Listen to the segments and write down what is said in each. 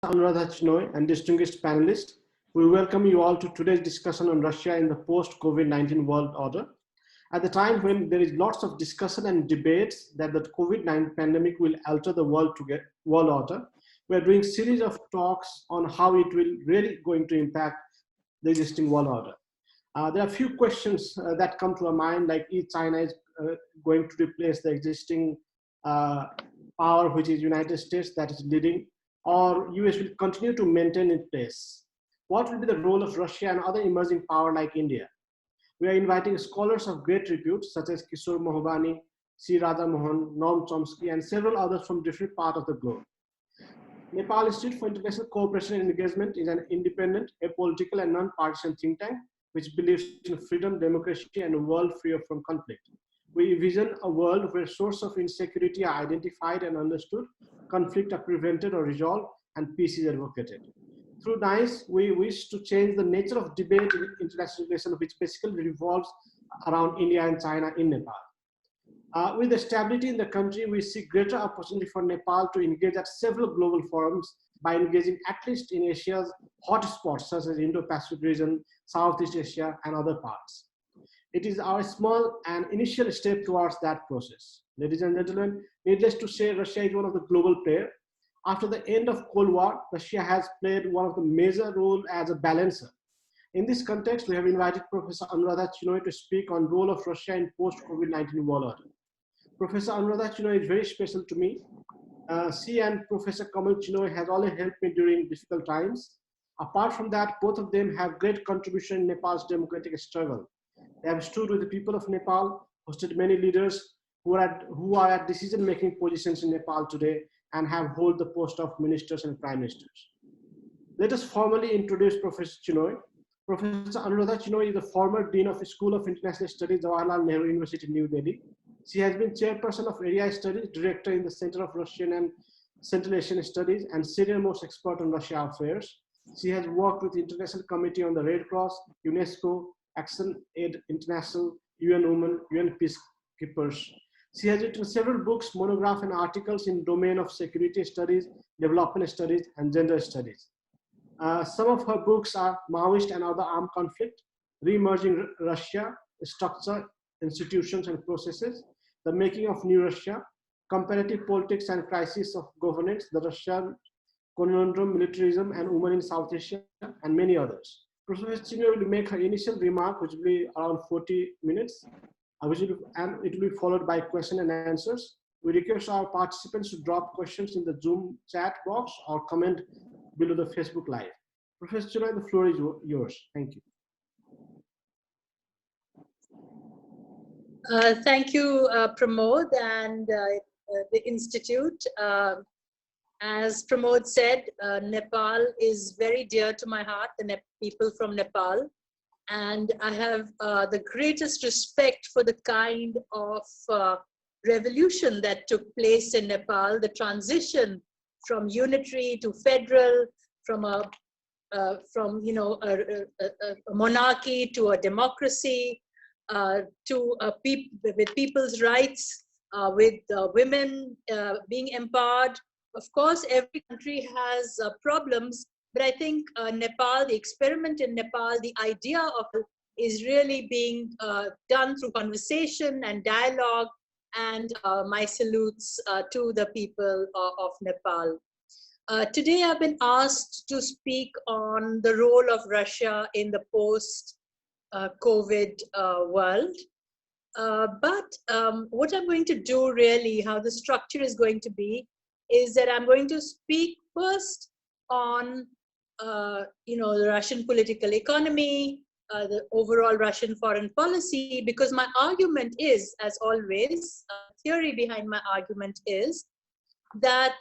Anuradha Chenoy and distinguished panelists. We welcome you all to today's discussion on Russia in the post-COVID-19 world order. At the time when there is lots of discussion and debates that the COVID-19 pandemic will alter the world order, we are doing a series of talks on how it will really going to impact the existing world order. There are a few questions that come to our mind, like is China is going to replace the existing power, which is United States, that is leading, or US will continue to maintain its place? What will be the role of Russia and other emerging power like India? We are inviting scholars of great repute, such as Kishore Mohbani, C. Raja Mohan, Noam Chomsky, and several others from different parts of the globe. Nepal Institute for International Cooperation and Engagement is an independent, apolitical, and non-partisan think tank which believes in freedom, democracy, and a world free from conflict. We envision a world where sources of insecurity are identified and understood, conflict are prevented or resolved, and peace is advocated. Through NIICE, we wish to change the nature of debate in international relations, which basically revolves around India and China in Nepal. With the stability in the country, we see greater opportunity for Nepal to engage at several global forums by engaging at least in Asia's hotspots, such as Indo-Pacific region, Southeast Asia, and other parts. It is our small and initial step towards that process. Ladies and gentlemen, needless to say, Russia is one of the global players. After the end of Cold War, Russia has played one of the major roles as a balancer. In this context, we have invited Professor Anuradha Chenoy to speak on role of Russia in post-COVID-19 world order. Professor Anuradha Chenoy is very special to me. She and Professor Kamal Chenoy has always helped me during difficult times. Apart from that, both of them have great contribution in Nepal's democratic struggle. They have stood with the people of Nepal, hosted many leaders who are at decision-making positions in Nepal today and have held the post of ministers and prime ministers. Let us formally introduce Professor Chenoy. Professor Anuradha Chenoy is the former Dean of the School of International Studies, Jawaharlal Nehru University, New Delhi. She has been Chairperson of AreaStudies, Director in the Center of Russian and Central Asian Studies, and senior-most expert on Russia affairs. She has worked with the International Committee on the Red Cross, UNESCO, Action Aid International, UNWomen, UN Peacekeepers. She has written several books, monographs, and articles in domain of security studies, development studies, and gender studies. Some of her books are Maoist and Other Armed Conflict, Reemerging Russia, Structure, Institutions and Processes, The Making of New Russia, Comparative Politics and Crisis of Governance, The Russian Conundrum, Militarism and Women in South Asia, and many others. Professor Chenoy will make her initial remark, which will be around 40 minutes, and it will be followed by question and answers. We request our participants to drop questions in the Zoom chat box or comment below the Facebook Live. Professor Chenoy, the floor is yours. Thank you. Thank you, Pramod and the Institute. As Pramod said, Nepal is very dear to my heart, the people from Nepal. And I have the greatest respect for the kind of revolution that took place in Nepal, the transition from unitary to federal, from a monarchy to a democracy, with people's rights, with women being empowered. Of course, every country has problems, but I think Nepal, the experiment in Nepal, the idea of it is really being done through conversation and dialogue, and my salutes to the people of Nepal. Today I've been asked to speak on the role of Russia in the post-COVID world. But what I'm going to do really, how the structure is going to be, is that I'm going to speak first on the Russian political economy, the overall Russian foreign policy, because my argument is, as always, theory behind my argument is that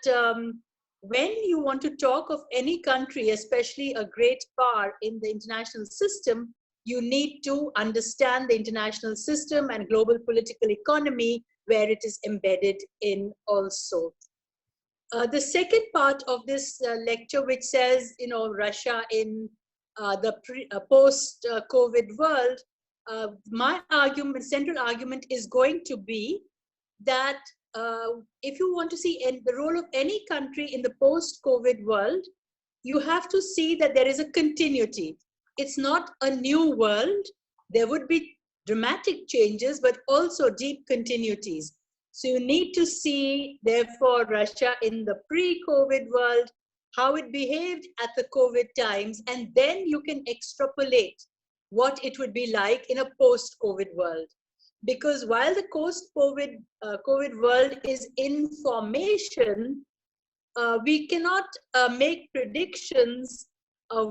when you want to talk of any country, especially a great power in the international system, you need to understand the international system and global political economy where it is embedded in also. The second part of this lecture, which says, Russia in the post-COVID world, my argument, central argument is going to be that if you want to see the role of any country in the post-COVID world, you have to see that there is a continuity. It's not a new world. There would be dramatic changes, but also deep continuities. So you need to see, therefore, Russia in the pre-COVID world, how it behaved at the COVID times, and then you can extrapolate what it would be like in a post-COVID world. Because while the post-COVID COVID world is in formation, we cannot make predictions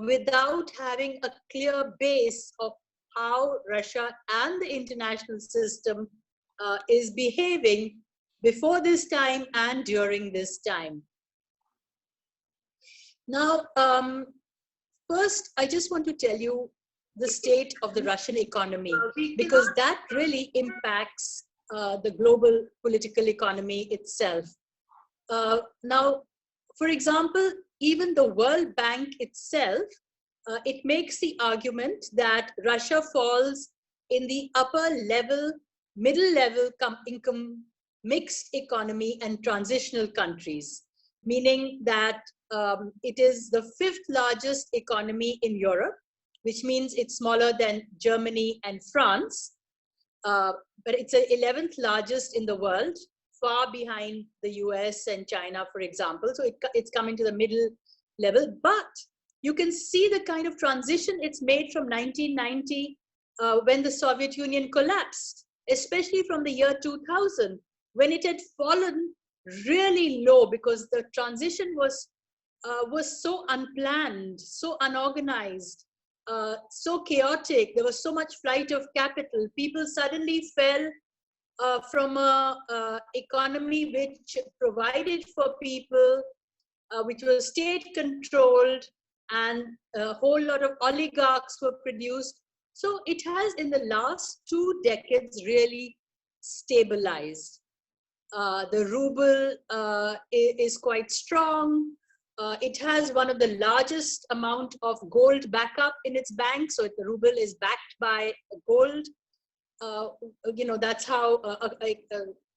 without having a clear base of how Russia and the international system is behaving before this time and during this time. Now, first, I just want to tell you the state of the Russian economy, because that really impacts the global political economy itself. Now, for example, even the World Bank itself, it makes the argument that Russia falls in the upper level, middle level income, mixed economy and transitional countries, meaning that it is the 5th largest economy in Europe, which means it's smaller than Germany and France, but it's the 11th largest in the world, far behind the US and China, for example. So it's coming to the middle level, but you can see the kind of transition it's made from 1990 when the Soviet Union collapsed, especially from the year 2000, when it had fallen really low because the transition was so unplanned, so unorganized, so chaotic. There was so much flight of capital. People suddenly fell from a economy which provided for people, which was state controlled, and a whole lot of oligarchs were produced. So it has in the last 2 decades really stabilized. The ruble is quite strong. It has one of the largest amount of gold backup in its bank. So the ruble is backed by gold. You know, that's how a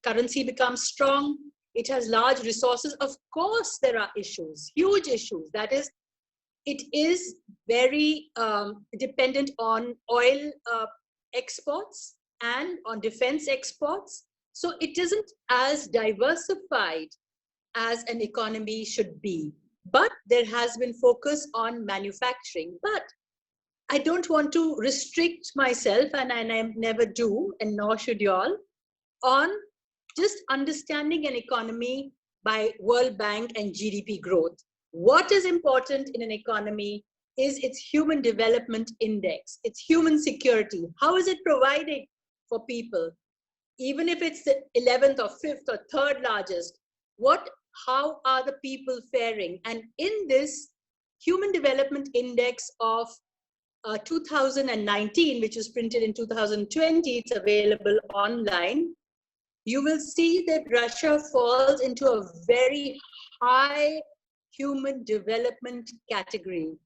currency becomes strong. It has large resources. Of course, there are issues, huge issues. That is, it is very dependent on oil exports and on defense exports. So it isn't as diversified as an economy should be. But there has been focus on manufacturing. But I don't want to restrict myself, and I never do, and nor should you all, on just understanding an economy by World Bank and GDP growth. What is important in an economy is its human development index, its human security. How is it providing for people? Even if it's the 11th or 5th or 3rd largest, how are the people faring? And in this human development index of 2019, which was printed in 2020, it's available online, you will see that Russia falls into a very high human development category.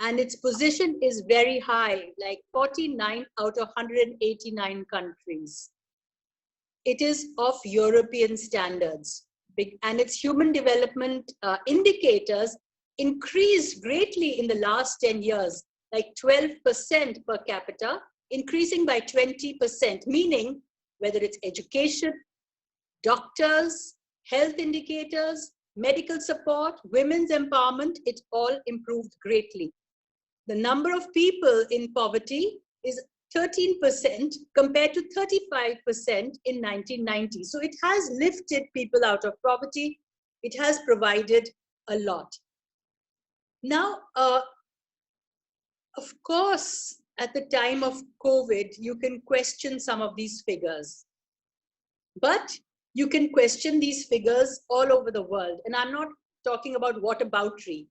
And its position is very high, like 49 out of 189 countries. It is of European standards. And its human development indicators increased greatly in the last 10 years, like 12% per capita, increasing by 20%, meaning whether it's education, doctors, health indicators, medical support, women's empowerment, it all improved greatly. The number of people in poverty is 13% compared to 35% in 1990. So it has lifted people out of poverty. It has provided a lot. Now, of course, at the time of COVID, you can question some of these figures. But you can question these figures all over the world. And I'm not talking about whataboutery.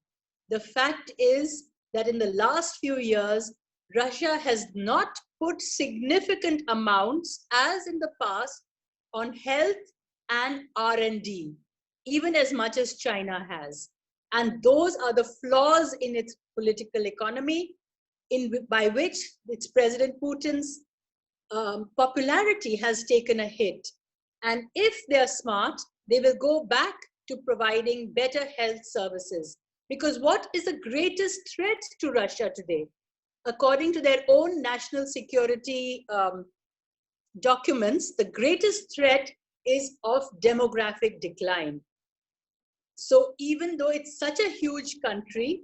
The fact is that in the last few years, Russia has not put significant amounts, as in the past, on health and R&D, even as much as China has. And those are the flaws in its political economy, by which its President Putin's popularity has taken a hit. And if they're smart, they will go back to providing better health services. Because what is the greatest threat to Russia today? According to their own national security documents, the greatest threat is of demographic decline. So even though it's such a huge country,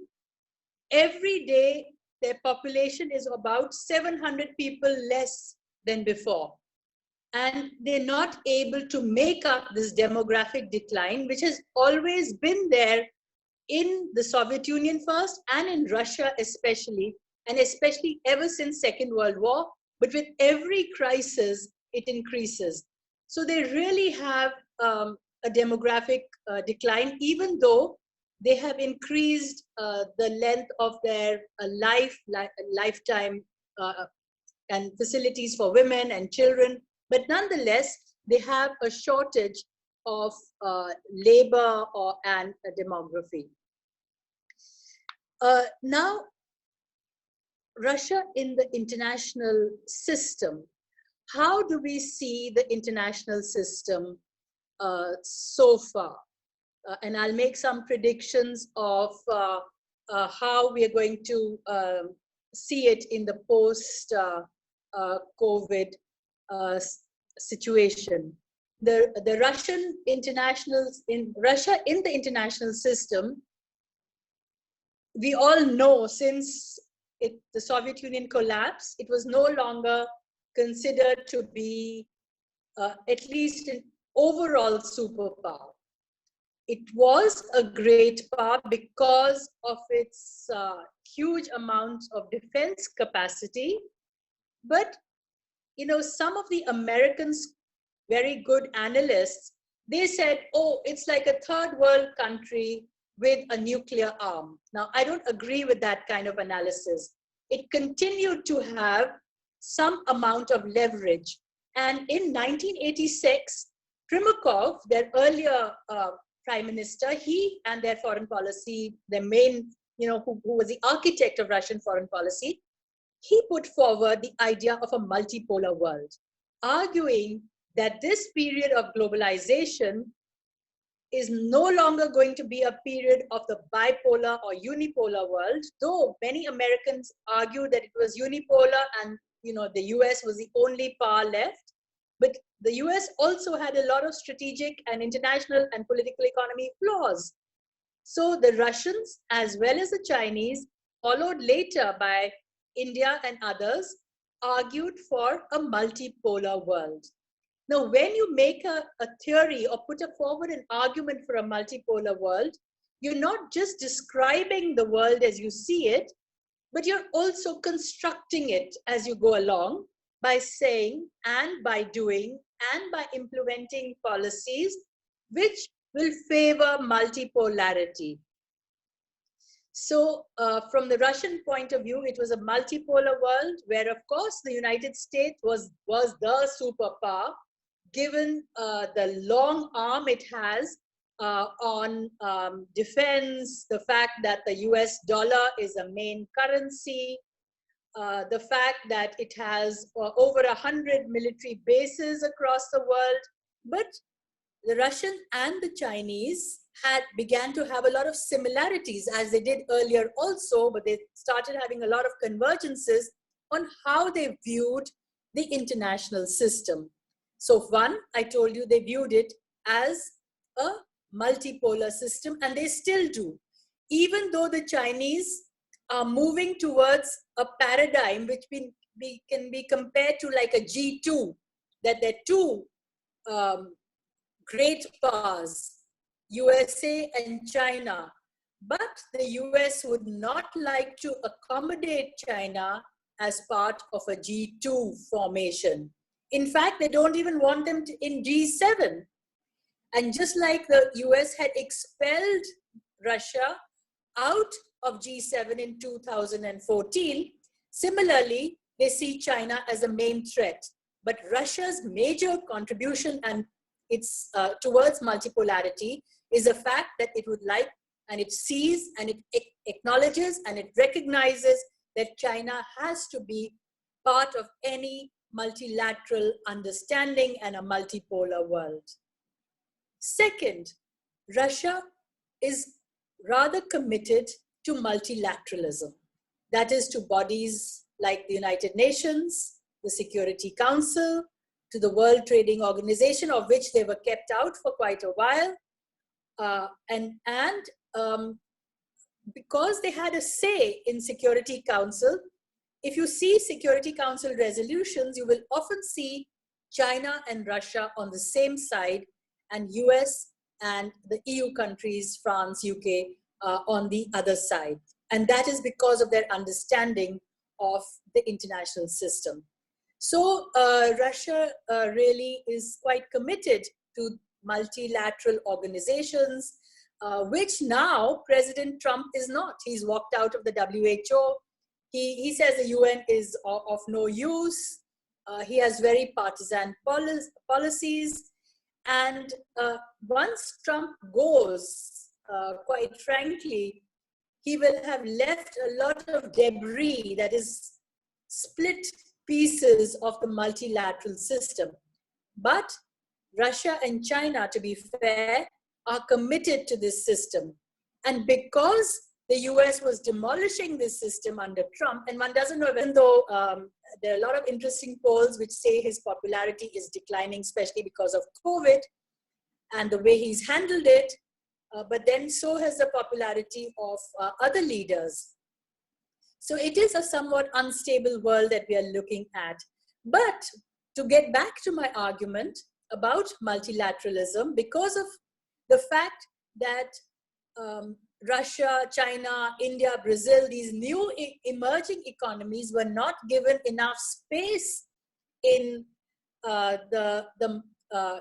every day their population is about 700 people less than before. And they're not able to make up this demographic decline, which has always been there in the Soviet Union first and in Russia especially, and especially ever since Second World War. But with every crisis, it increases. So they really have a demographic decline, even though they have increased the length of their lifetime and facilities for women and children. But nonetheless, they have a shortage of labor and demography. Now, Russia in the international system. How do we see the international system so far? And I'll make some predictions of how we are going to see it in the post-COVID situation. The Russian internationals in Russia in the international system, we all know since the Soviet Union collapsed, it was no longer considered to be at least an overall superpower. It was a great power because of its huge amounts of defense capacity. But, you know, some of the Americans, very good analysts, they said, oh, it's like a third world country with a nuclear arm. Now, I don't agree with that kind of analysis. It continued to have some amount of leverage. And in 1986, Primakov, their earlier prime minister, he and their foreign policy, their main, who was the architect of Russian foreign policy, he put forward the idea of a multipolar world, arguing that this period of globalization is no longer going to be a period of the bipolar or unipolar world, though many Americans argued that it was unipolar and the US was the only power left. But the US also had a lot of strategic and international and political economy flaws. So the Russians, as well as the Chinese, followed later by India and others, argued for a multipolar world. Now, when you make a theory or put forward an argument for a multipolar world, you're not just describing the world as you see it, but you're also constructing it as you go along by saying and by doing and by implementing policies which will favor multipolarity. So from the Russian point of view, it was a multipolar world where, of course, the United States was the superpower, given the long arm it has on defense, the fact that the US dollar is a main currency, the fact that it has over 100 military bases across the world. But the Russian and the Chinese began to have a lot of similarities, as they did earlier also, but they started having a lot of convergences on how they viewed the international system. So one, I told you they viewed it as a multipolar system, and they still do. Even though the Chinese are moving towards a paradigm which can be compared to like a G2, that there are two great powers, USA and China. But the US would not like to accommodate China as part of a G2 formation. In fact, they don't even want them in G7. And just like the US had expelled Russia out of G7 in 2014, similarly, they see China as a main threat. But Russia's major contribution and its towards multipolarity is the fact that it would like, and it sees, and it acknowledges, and it recognizes that China has to be part of any multilateral understanding and a multipolar world. Second, Russia is rather committed to multilateralism. That is, to bodies like the United Nations, the Security Council, to the World Trading Organization, of which they were kept out for quite a while. Because they had a say in Security Council, if you see Security Council resolutions, you will often see China and Russia on the same side, and US and the EU countries, France, UK, on the other side. And that is because of their understanding of the international system. So Russia really is quite committed to multilateral organizations, which now President Trump is not. He's walked out of the WHO. He says the UN is of no use. He has very partisan policies. And once Trump goes, quite frankly, he will have left a lot of debris, that is split pieces of the multilateral system. But Russia and China, to be fair, are committed to this system. And because the US was demolishing this system under Trump, and one doesn't know, even though there are a lot of interesting polls which say his popularity is declining, especially because of COVID and the way he's handled it, but then so has the popularity of other leaders. So it is a somewhat unstable world that we are looking at. But to get back to my argument about multilateralism, because of the fact that Russia, China, India, Brazil, these new emerging economies were not given enough space in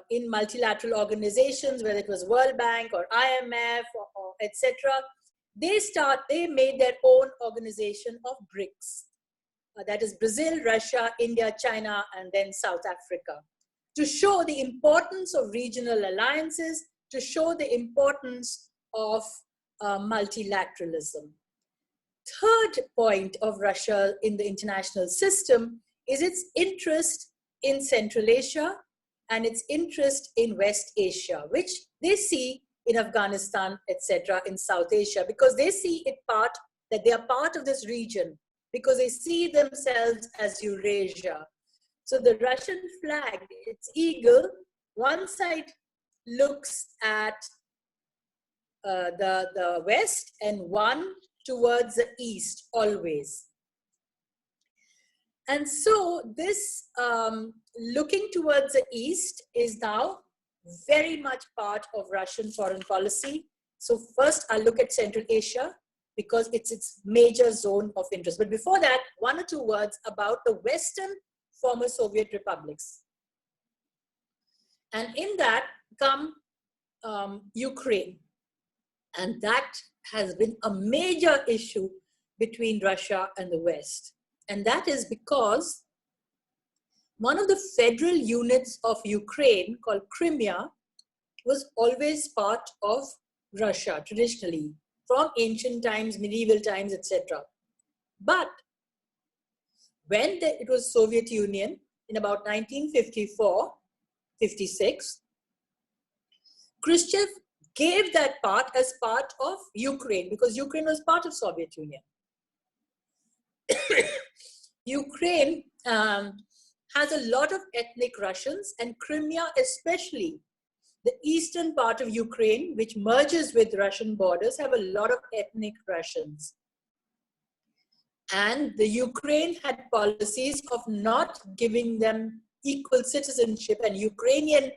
in multilateral organizations, whether it was World Bank or IMF or etc. They made their own organization of BRICS. That is Brazil, Russia, India, China, and then South Africa, to show the importance of regional alliances, to show the importance of multilateralism. Third point of Russia in the international system is its interest in Central Asia and its interest in West Asia, which they see in Afghanistan, etc., in South Asia, because they see it that they are part of this region, because they see themselves as Eurasia. So the Russian flag, its eagle, one side looks at the West and one towards the East always. And so this looking towards the East is now very much part of Russian foreign policy. So first I'll look at Central Asia because it's its major zone of interest. But before that, one or two words about the Western former Soviet republics. And in that come Ukraine. And that has been a major issue between Russia and the West. And that is because one of the federal units of Ukraine, called Crimea, was always part of Russia traditionally, from ancient times, medieval times, etc. But when it was Soviet Union in about 1954, 56, Khrushchev gave that part as part of Ukraine because Ukraine was part of Soviet Union. Ukraine has a lot of ethnic Russians, and Crimea especially, the eastern part of Ukraine, which merges with Russian borders, have a lot of ethnic Russians. And the Ukraine had policies of not giving them equal citizenship, and Ukrainian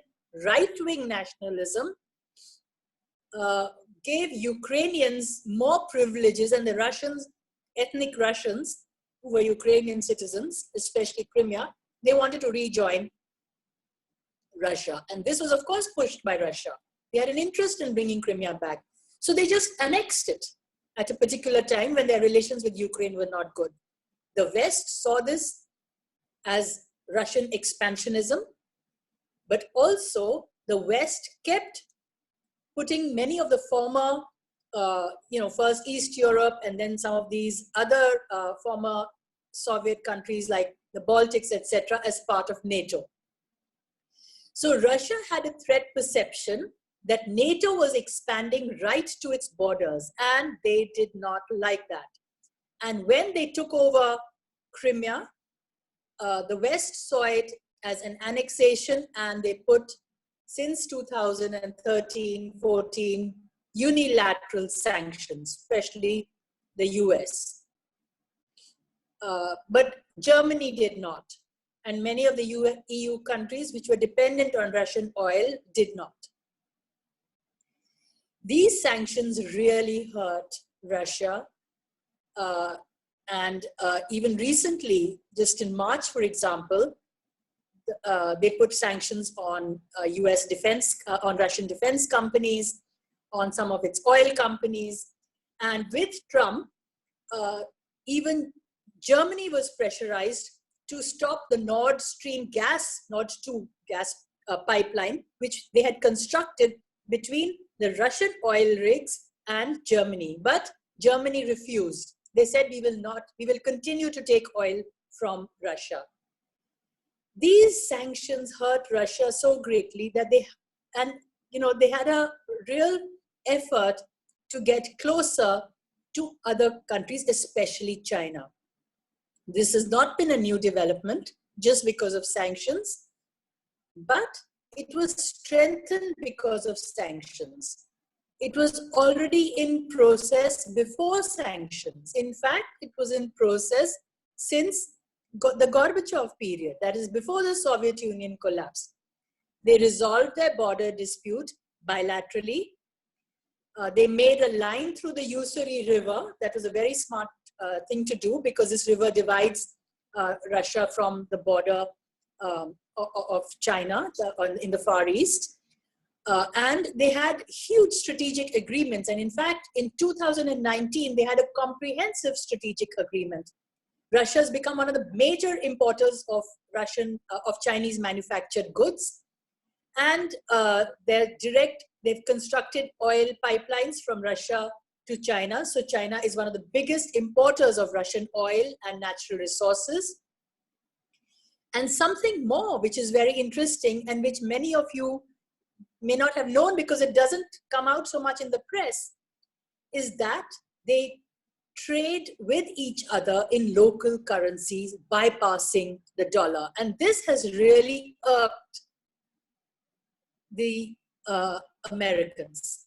right-wing nationalism gave Ukrainians more privileges than the Russians, ethnic Russians, who were Ukrainian citizens, especially Crimea. They wanted to rejoin Russia. And this was, of course, pushed by Russia. They had an interest in bringing Crimea back. So they just annexed it at a particular time when their relations with Ukraine were not good. The West saw this as Russian expansionism, but also the West kept putting many of the former, first East Europe and then some of these other former Soviet countries like the Baltics, etc., as part of NATO. So Russia had a threat perception that NATO was expanding right to its borders, and they did not like that. And when they took over Crimea, the West saw it as an annexation, and they put, since 2013-14, unilateral sanctions, especially the US. But Germany did not. And many of the EU countries which were dependent on Russian oil did not. These sanctions really hurt Russia. And even recently, just in March, for example, they put sanctions on US defense, on Russian defense companies, on some of its oil companies. And with Trump, even Germany was pressurized to stop the Nord 2 gas pipeline, which they had constructed between the Russian oil rigs and Germany. But Germany refused. They said, we will continue to take oil from Russia. These sanctions hurt Russia so greatly that they had a real effort to get closer to other countries, especially China. This has not been a new development just because of sanctions, but it was strengthened because of sanctions. It was already in process before sanctions. In fact, it was in process since the Gorbachev period, that is before the Soviet Union collapsed. They resolved their border dispute bilaterally. They made a line through the Ussuri River. That was a very smart thing to do, because this river divides Russia from the border of China in the Far East. And they had huge strategic agreements. And in fact, in 2019, they had a comprehensive strategic agreement. Russia has become one of the major importers of Chinese manufactured goods. And they've constructed oil pipelines from Russia to China. So China is one of the biggest importers of Russian oil and natural resources. And something more, which is very interesting and which many of you may not have known because it doesn't come out so much in the press, is that they trade with each other in local currencies, bypassing the dollar. And this has really irked the Americans.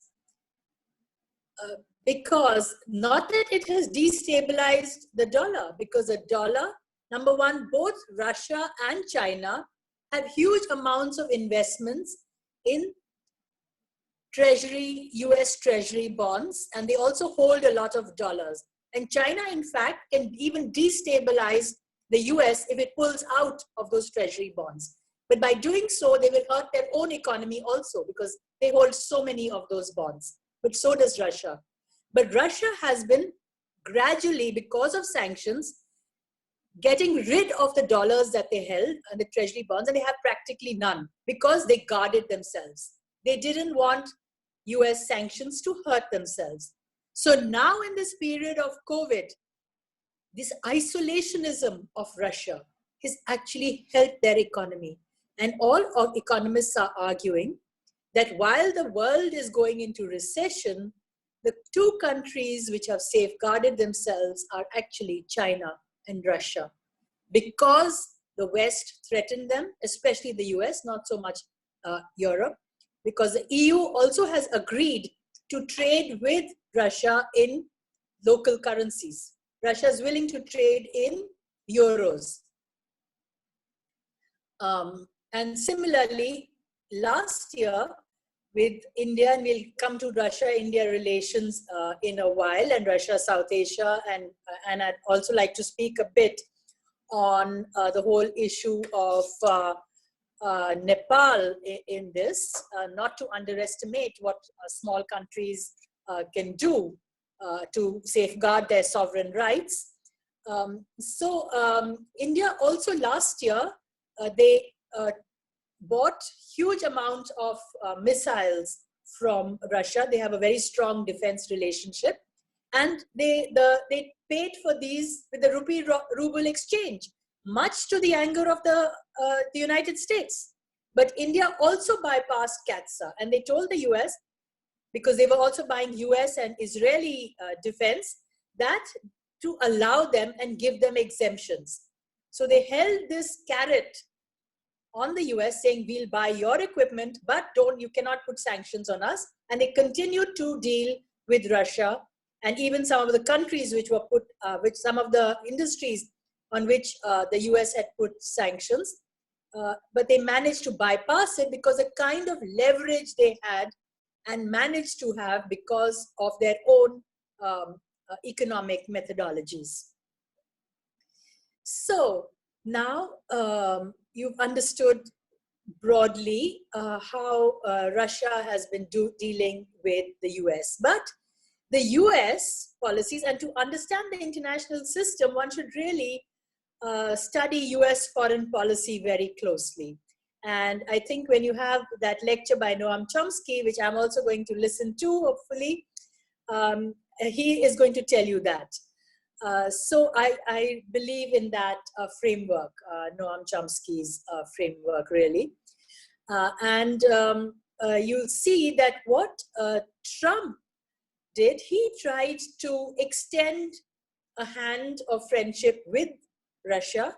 Because not that it has destabilized the dollar, because the dollar, number one, both Russia and China have huge amounts of investments in US Treasury bonds, and they also hold a lot of dollars. And China, in fact, can even destabilize the US if it pulls out of those Treasury bonds. But by doing so, they will hurt their own economy also, because they hold so many of those bonds. But so does Russia. But Russia has been gradually, because of sanctions, getting rid of the dollars that they held and the Treasury bonds, and they have practically none because they guarded themselves. They didn't want US sanctions to hurt themselves. So now in this period of COVID, this isolationism of Russia has actually helped their economy. And all of economists are arguing that while the world is going into recession, the two countries which have safeguarded themselves are actually China and Russia, because the West threatened them, especially the US, not so much Europe, because the EU also has agreed to trade with Russia in local currencies. Russia is willing to trade in euros. And similarly, last year with India, and we'll come to Russia-India relations in a while, and Russia-South Asia, and I'd also like to speak a bit on the whole issue of Nepal in this, not to underestimate what small countries can do to safeguard their sovereign rights. India also last year, they bought huge amount of missiles from Russia. They have a very strong defense relationship, and they paid for these with the rupee-ruble exchange, much to the anger of the United States. But India also bypassed CAATSA, and they told the US, because they were also buying US and Israeli defense, that to allow them and give them exemptions. So they held this carrot on the US saying, we'll buy your equipment, but you cannot put sanctions on us. And they continued to deal with Russia and even some of the countries which were put, which some of the industries on which the US had put sanctions. But they managed to bypass it because the kind of leverage they had and managed to have because of their own economic methodologies. So now you've understood broadly how Russia has been dealing with the US. But the US policies, and to understand the international system, one should really study US foreign policy very closely. And I think when you have that lecture by Noam Chomsky, which I'm also going to listen to, hopefully, he is going to tell you that. So I believe in that framework, Noam Chomsky's framework, really. And you'll see that what Trump did, he tried to extend a hand of friendship with Russia,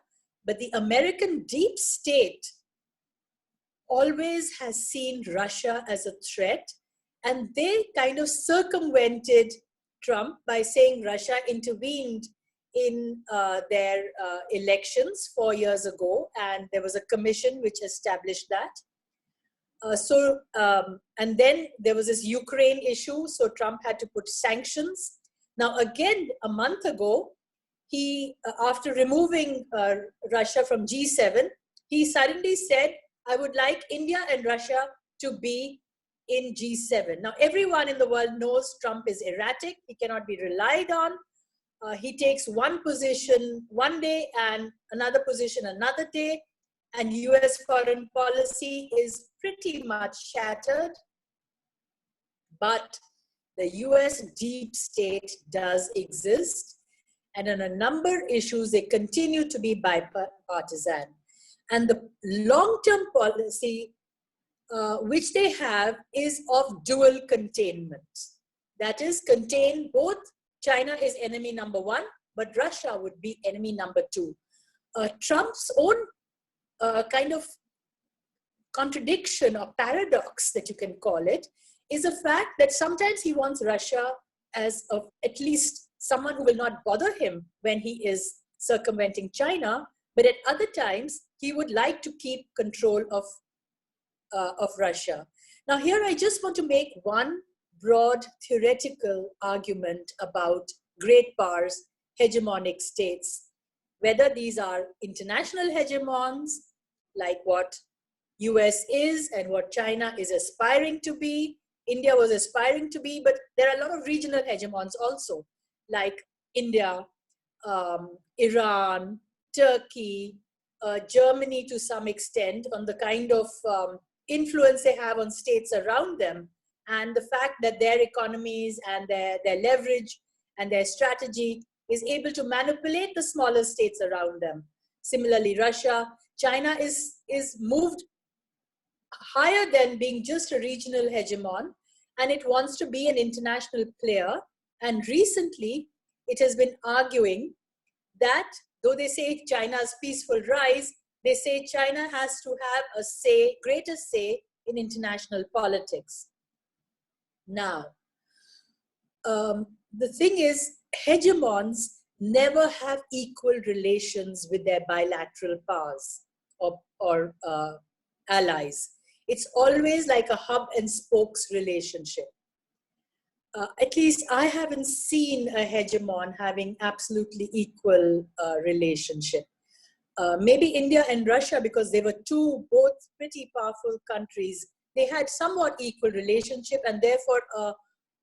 but the American deep state always has seen Russia as a threat, and they kind of circumvented Trump by saying Russia intervened in their elections 4 years ago, and there was a commission which established that. And then there was this Ukraine issue, so Trump had to put sanctions. Now again, a month ago, he, after removing Russia from G7, he suddenly said, I would like India and Russia to be in G7. Now, everyone in the world knows Trump is erratic. He cannot be relied on. He takes one position one day and another position another day. And US foreign policy is pretty much shattered. But the US deep state does exist. And on a number of issues, they continue to be bipartisan. And the long-term policy which they have is of dual containment. That is, contain both. China is enemy number one, but Russia would be enemy number two. Trump's own kind of contradiction or paradox, that you can call it, is the fact that sometimes he wants Russia as at least someone who will not bother him when he is circumventing China, but at other times he would like to keep control of Russia. Now here I just want to make one broad theoretical argument about great powers, hegemonic states, whether these are international hegemons, like what US is and what China is aspiring to be, India was aspiring to be, but there are a lot of regional hegemons also, like India, Iran, Turkey, Germany to some extent, on the kind of influence they have on states around them, and the fact that their economies and their leverage and their strategy is able to manipulate the smaller states around them. Similarly, Russia, China is moved higher than being just a regional hegemon, and it wants to be an international player. And recently, it has been arguing that, though they say China's peaceful rise, they say China has to have a say, greater say in international politics. Now, the thing is, hegemons never have equal relations with their bilateral powers or allies. It's always like a hub and spokes relationship. At least I haven't seen a hegemon having absolutely equal relationship. Maybe India and Russia, because they were both pretty powerful countries, they had somewhat equal relationship, and therefore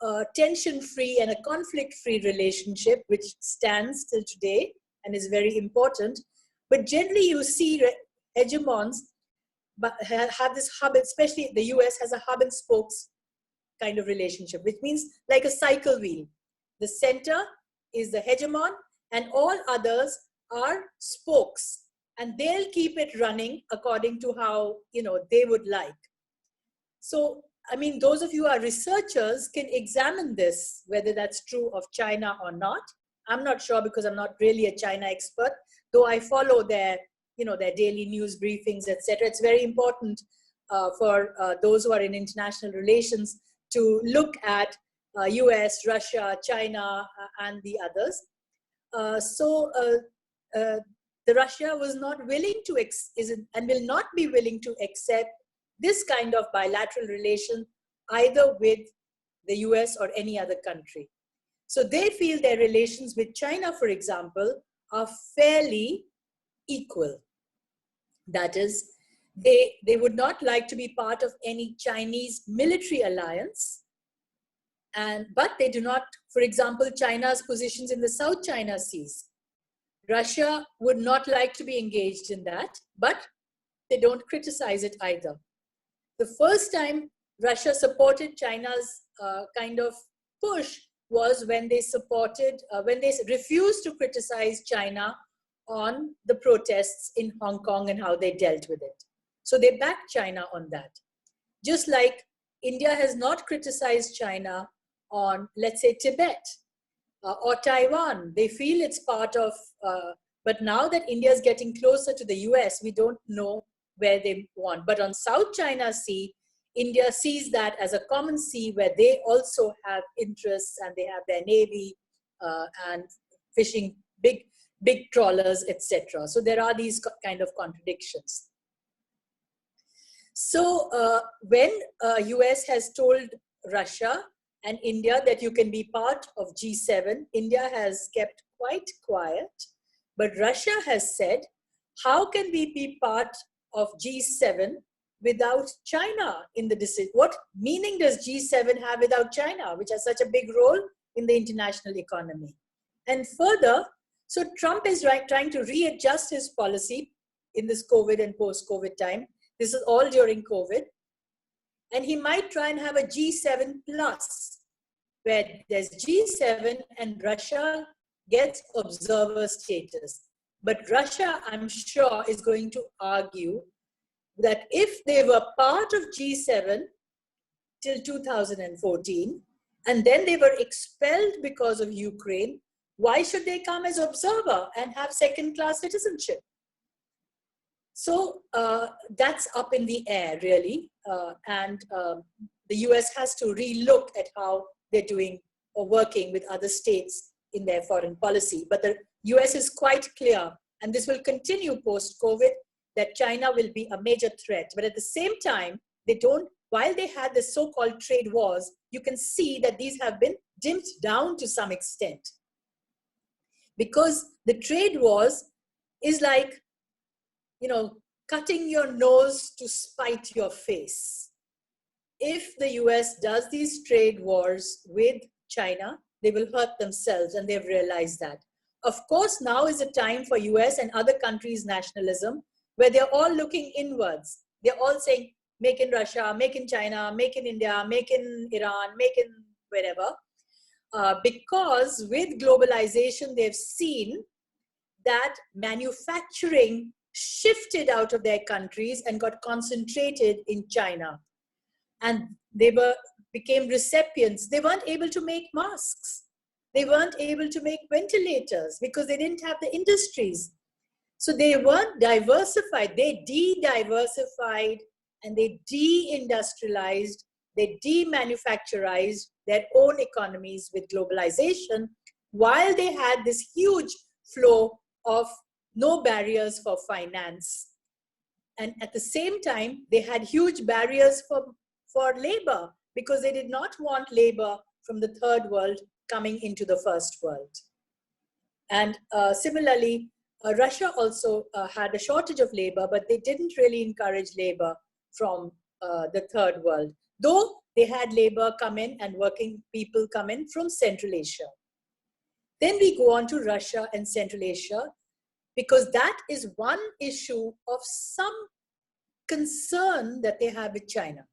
a tension-free and a conflict-free relationship, which stands till today and is very important. But generally you see hegemons but have this hub, especially the US has a hub and spokes kind of relationship, which means like a cycle wheel. The center is the hegemon and all others are spokes. and they'll keep it running according to how, they would like. So, I mean, those of you who are researchers can examine this, whether that's true of China or not. I'm not sure because I'm not really a China expert, though I follow their daily news briefings, etc. It's very important for those who are in international relations to look at US, Russia, China, and the others. The Russia was not willing to, and will not be willing to accept this kind of bilateral relation either with the US or any other country. So they feel their relations with China, for example, are fairly equal. That is, they would not like to be part of any Chinese military alliance, but they do not, for example, China's positions in the South China Seas. Russia would not like to be engaged in that, but they don't criticize it either. The first time Russia supported China's kind of push was when they refused to criticize China on the protests in Hong Kong and how they dealt with it. So they backed China on that. Just like India has not criticized China on, let's say, Tibet or Taiwan. They feel it's part of, but now that India is getting closer to the US, we don't know where they want. But on South China Sea, India sees that as a common sea where they also have interests, and they have their navy and fishing, big trawlers, etc. So there are these kind of contradictions. So when US has told Russia and India that you can be part of G7, India has kept quite quiet, but Russia has said, how can we be part of G7 without China in the decision? What meaning does G7 have without China, which has such a big role in the international economy? And further, so Trump is trying to readjust his policy in this COVID and post-COVID time. This is all during COVID. And he might try and have a G7 plus, where there's G7 and Russia gets observer status. But Russia, I'm sure, is going to argue that if they were part of G7 till 2014, and then they were expelled because of Ukraine, why should they come as observer and have second-class citizenship? So that's up in the air, really. The US has to relook at how they're doing or working with other states in their foreign policy. But the US is quite clear, and this will continue post-COVID, that China will be a major threat. But at the same time, while they had the so-called trade wars, you can see that these have been dimmed down to some extent. Because the trade wars is like, cutting your nose to spite your face. If the US does these trade wars with China, they will hurt themselves, and they've realized that. Of course, now is the time for US and other countries' nationalism, where they're all looking inwards. They're all saying, make in Russia, make in China, make in India, make in Iran, make in wherever. Because with globalization, they've seen that manufacturing shifted out of their countries and got concentrated in China. And they became recipients. They weren't able to make masks. They weren't able to make ventilators because they didn't have the industries. So they weren't diversified. They de-diversified and they de-industrialized, they de-manufacturized their own economies with globalization, while they had this huge flow of no barriers for finance. And at the same time, they had huge barriers for labor, because they did not want labor from the third world coming into the first world. And similarly, Russia also had a shortage of labor, but they didn't really encourage labor from the third world, though they had labor come in and working people come in from Central Asia. Then we go on to Russia and Central Asia, because that is one issue of some concern that they have with China.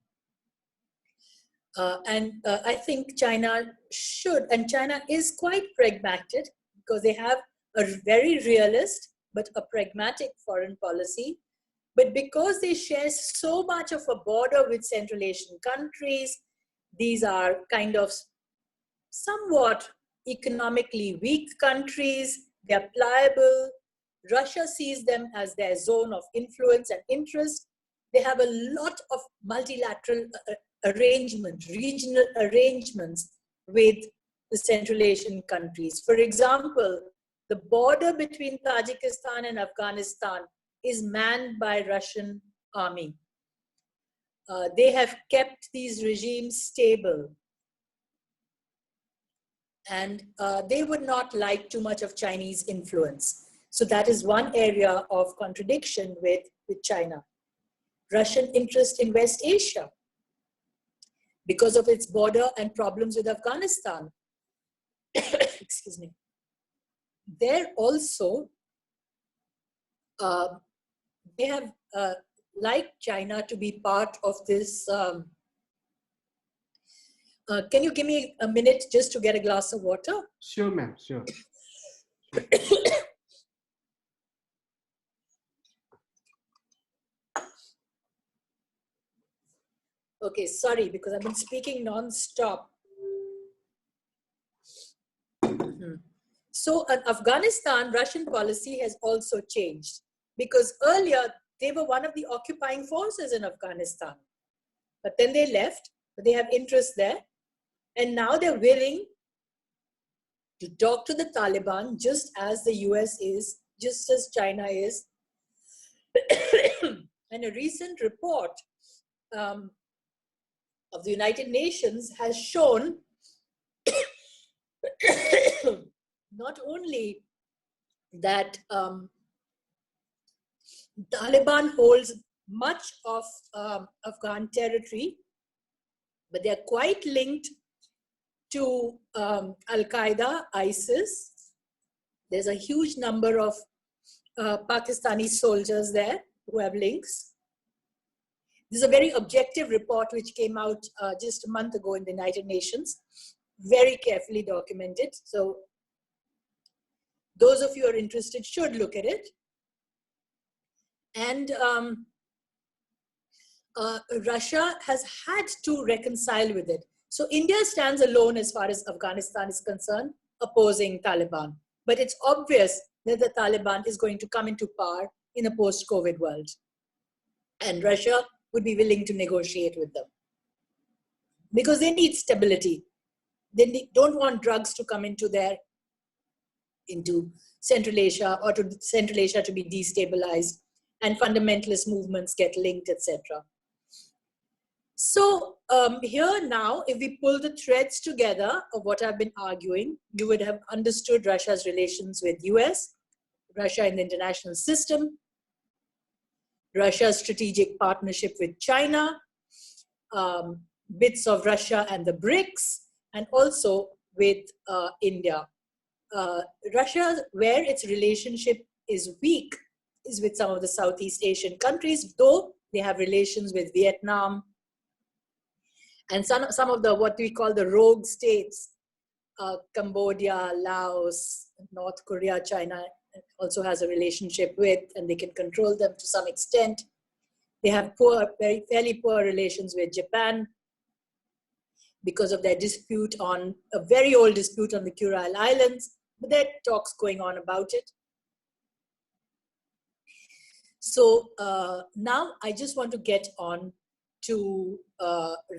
I think China should, and China is quite pragmatic, because they have a very realist but a pragmatic foreign policy. But because they share so much of a border with Central Asian countries, these are kind of somewhat economically weak countries, they're pliable. Russia sees them as their zone of influence and interest. They have a lot of multilateral arrangements, regional arrangements with the Central Asian countries. For example, the border between Tajikistan and Afghanistan is manned by Russian army. They have kept these regimes stable. And they would not like too much of Chinese influence. So that is one area of contradiction with China. Russian interest in West Asia because of its border and problems with Afghanistan. Excuse me. They're also, they have like China to be part of this. Can you give me a minute just to get a glass of water? Sure, ma'am, sure. Okay, sorry, because I've been speaking non-stop. So in Afghanistan, Russian policy has also changed because earlier they were one of the occupying forces in Afghanistan, but then they left, but they have interest there. And now they're willing to talk to the Taliban just as the US is, just as China is. And a recent report of the United Nations has shown not only that Taliban holds much of Afghan territory, but they're quite linked to Al-Qaeda, ISIS. There's a huge number of Pakistani soldiers there who have links. This is a very objective report which came out just a month ago in the United Nations, very carefully documented. So those of you who are interested should look at it. And Russia has had to reconcile with it. So India stands alone as far as Afghanistan is concerned, opposing Taliban. But it's obvious that the Taliban is going to come into power in a post-COVID world. And Russia would be willing to negotiate with them. Because they need stability. They don't want drugs to come into Central Asia or to Central Asia to be destabilized and fundamentalist movements get linked, etc. So here now, if we pull the threads together of what I've been arguing, you would have understood Russia's relations with US, Russia in the international system, Russia's strategic partnership with China, bits of Russia and the BRICS, and also with India. Russia, where its relationship is weak, is with some of the Southeast Asian countries, though they have relations with Vietnam, and some of the, what we call the rogue states, Cambodia, Laos, North Korea, China also has a relationship with, and they can control them to some extent. They have fairly poor relations with Japan because of their dispute on, a very old dispute on the Kuril Islands, but there are talks going on about it. So now I just want to get on to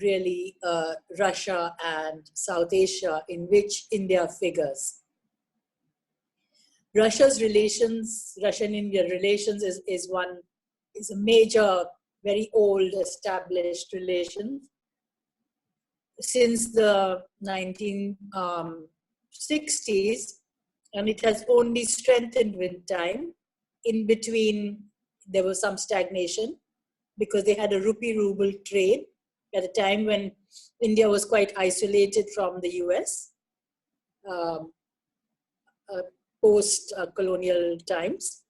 really Russia and South Asia, in which India figures. Russian-India relations is a major, very old established relation. Since the 1960s, and it has only strengthened with time. In between, there was some stagnation because they had a rupee-ruble trade at a time when India was quite isolated from the US, post-colonial times.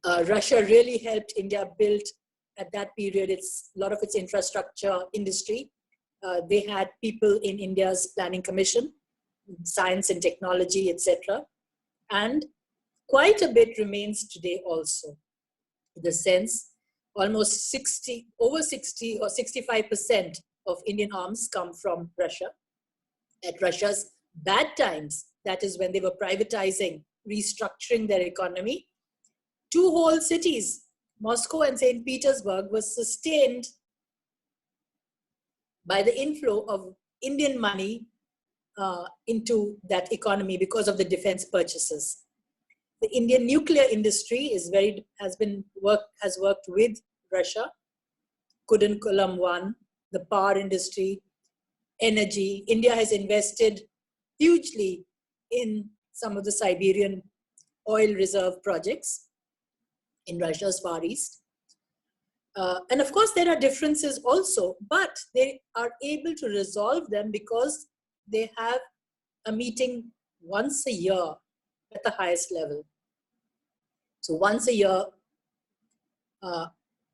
Russia really helped India build, at that period, a lot of its infrastructure industry. They had people in India's planning commission, science and technology, etc. And quite a bit remains today also. In the sense, almost over 60 or 65% of Indian arms come from Russia. At Russia's bad times, that is when they were privatizing, restructuring their economy, 2 whole cities, Moscow and St. Petersburg, was sustained by the inflow of Indian money into that economy because of the defense purchases. The Indian nuclear industry has worked with Russia. Kudankulam 1, the power industry, energy. India has invested hugely in some of the Siberian oil reserve projects in Russia's Far East. And of course, there are differences also, but they are able to resolve them because they have a meeting once a year at the highest level. So once a year,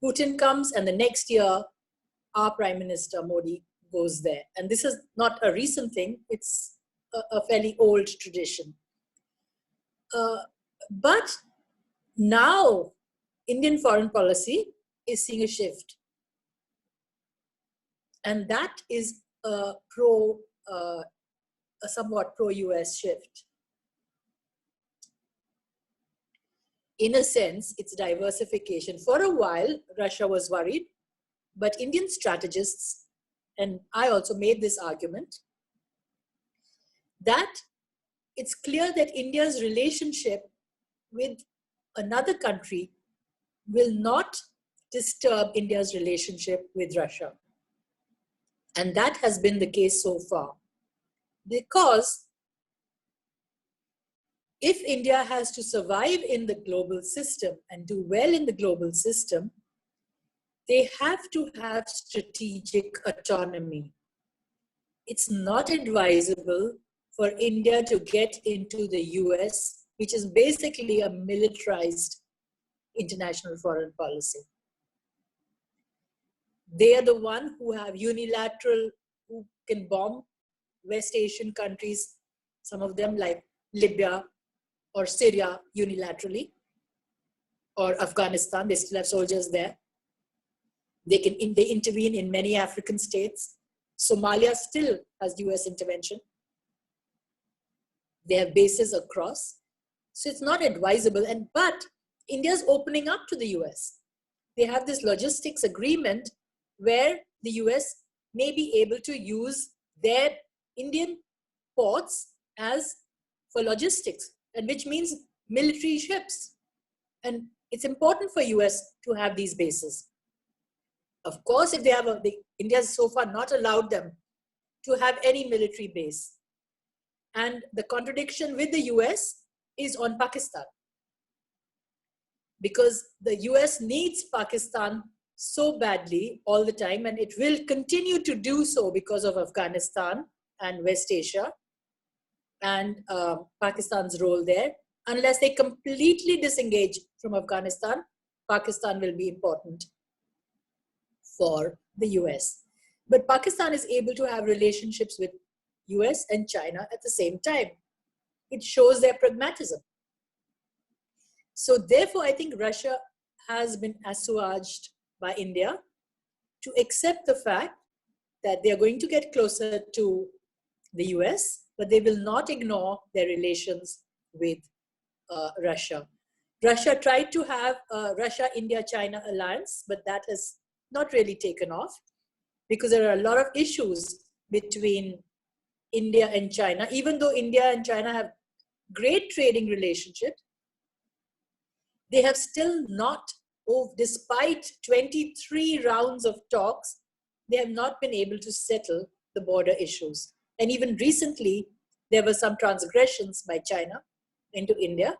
Putin comes, and the next year, our Prime Minister Modi goes there. And this is not a recent thing, it's a fairly old tradition. But now, Indian foreign policy is seeing a shift. And that is a somewhat pro-US shift. In a sense, it's diversification. For a while, Russia was worried, but Indian strategists, and I also made this argument, that it's clear that India's relationship with another country will not disturb India's relationship with Russia. And that has been the case so far. Because if India has to survive in the global system and do well in the global system, they have to have strategic autonomy. It's not advisable for India to get into the US, which is basically a militarized international foreign policy. They are the one who have unilateral, who can bomb West Asian countries, some of them like Libya or Syria unilaterally, or Afghanistan, they still have soldiers there. They intervene in many African states. Somalia still has US intervention. They have bases across. So it's not advisable, but India's opening up to the US. They have this logistics agreement where the US may be able to use their Indian ports for logistics, and which means military ships. And it's important for US to have these bases. Of course, if they have India has so far not allowed them to have any military base. And the contradiction with the US is on Pakistan. Because the US needs Pakistan so badly all the time, and it will continue to do so because of Afghanistan and West Asia and Pakistan's role there. Unless they completely disengage from Afghanistan, Pakistan will be important for the US. But Pakistan is able to have relationships with US and China at the same time. It shows their pragmatism. So therefore, I think Russia has been assuaged by India to accept the fact that they are going to get closer to the US, but they will not ignore their relations with Russia. Russia tried to have a Russia-India-China alliance, but that has not really taken off because there are a lot of issues between India and China. Even though India and China have great trading relationships, they have still not, despite 23 rounds of talks, they have not been able to settle the border issues. And even recently, there were some transgressions by China into India.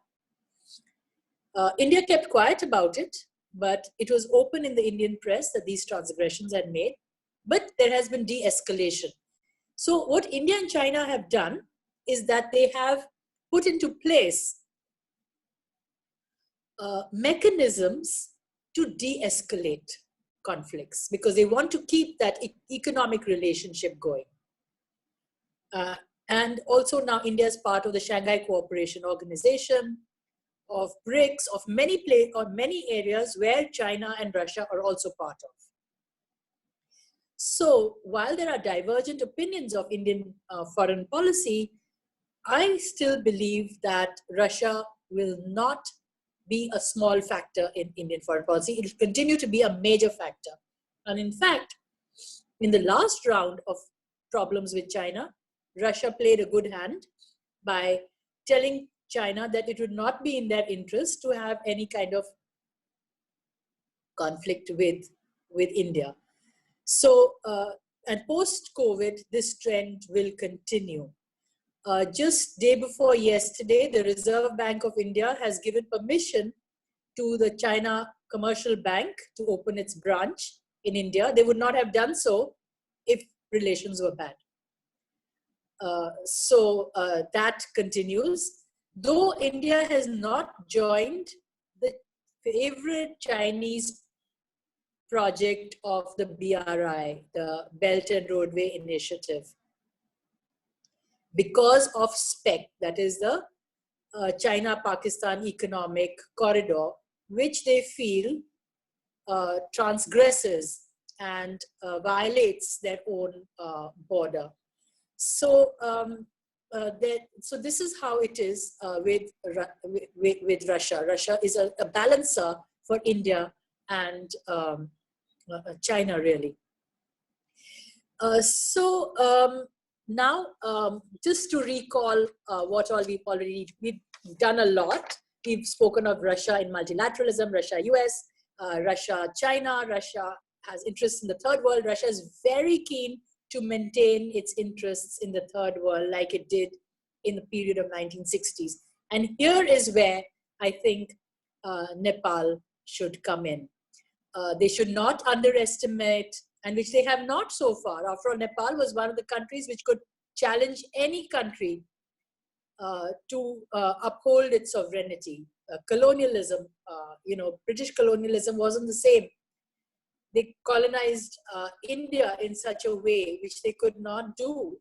India kept quiet about it, but it was open in the Indian press that these transgressions had made, but there has been de-escalation. So what India and China have done is that they have put into place mechanisms to de-escalate conflicts because they want to keep that economic relationship going. And also now India is part of the Shanghai Cooperation Organization, of BRICS, of many areas where China and Russia are also part of. So while there are divergent opinions of Indian foreign policy, I still believe that Russia will not be a small factor in Indian foreign policy. It will continue to be a major factor. And in fact, in the last round of problems with China, Russia played a good hand by telling China that it would not be in their interest to have any kind of conflict with India. So, and post-COVID, this trend will continue. Just day before yesterday, the Reserve Bank of India has given permission to the China Commercial Bank to open its branch in India. They would not have done so if relations were bad. So that continues. Though India has not joined the favorite Chinese project of the BRI, the Belt and Roadway Initiative, because of SPEC, that is the China-Pakistan Economic Corridor, which they feel transgresses and violates their own border. So, so this is how it is with Russia. Russia is a balancer for India and China, really. Now, just to recall what all we've done a lot. We've spoken of Russia in multilateralism, Russia-US, Russia-China. Russia has interests in the third world. Russia is very keen to maintain its interests in the third world like it did in the period of 1960s. And here is where I think Nepal should come in. They should not underestimate, and which they have not so far. After all, Nepal was one of the countries which could challenge any country to uphold its sovereignty. Colonialism, British colonialism wasn't the same. They colonized India in such a way which they could not do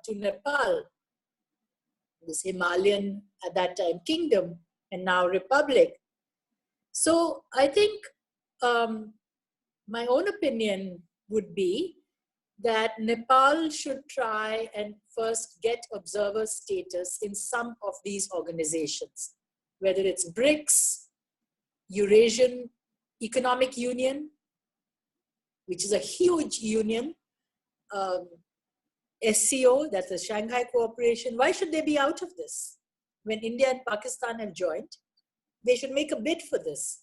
to Nepal, this Himalayan, at that time, kingdom, and now republic. So I think my own opinion would be that Nepal should try and first get observer status in some of these organizations, whether it's BRICS, Eurasian Economic Union, which is a huge union, SCO, that's the Shanghai Cooperation. Why should they be out of this? When India and Pakistan have joined, they should make a bid for this.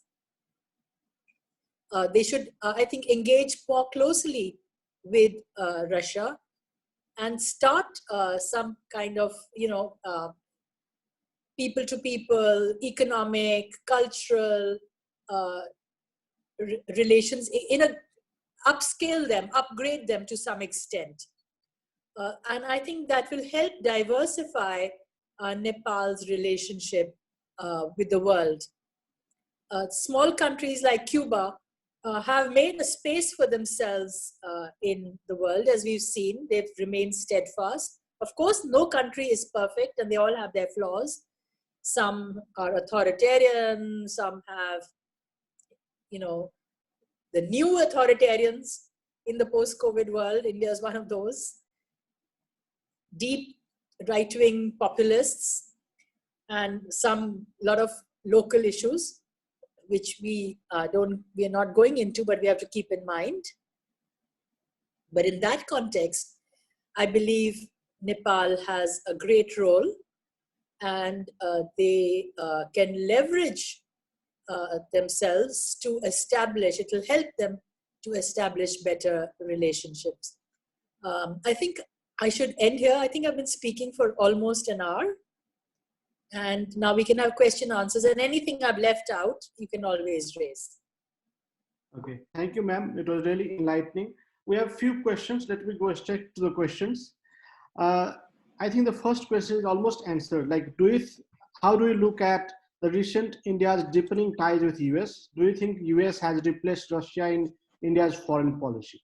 They should, I think, engage more closely with Russia and start some kind of, people-to-people, economic, cultural relations, upscale them, upgrade them to some extent. And I think that will help diversify Nepal's relationship with the world. Small countries like Cuba have made a space for themselves in the world, as we've seen. They've remained steadfast. Of course, no country is perfect and they all have their flaws. Some are authoritarian, some have, the new authoritarians in the post-COVID world. India is one of those. Deep right-wing populists and lot of local issues, which we are not going into, but we have to keep in mind. But in that context, I believe Nepal has a great role, and they can leverage themselves to establish, it will help them to establish better relationships. I think I should end here. I think I've been speaking for almost an hour. And now we can have question answers, and anything I've left out, you can always raise. Okay, thank you, ma'am. It was really enlightening. We have a few questions. Let me go straight to the questions. I think the first question is almost answered. Like, how do you look at the recent India's deepening ties with US? Do you think US has replaced Russia in India's foreign policy?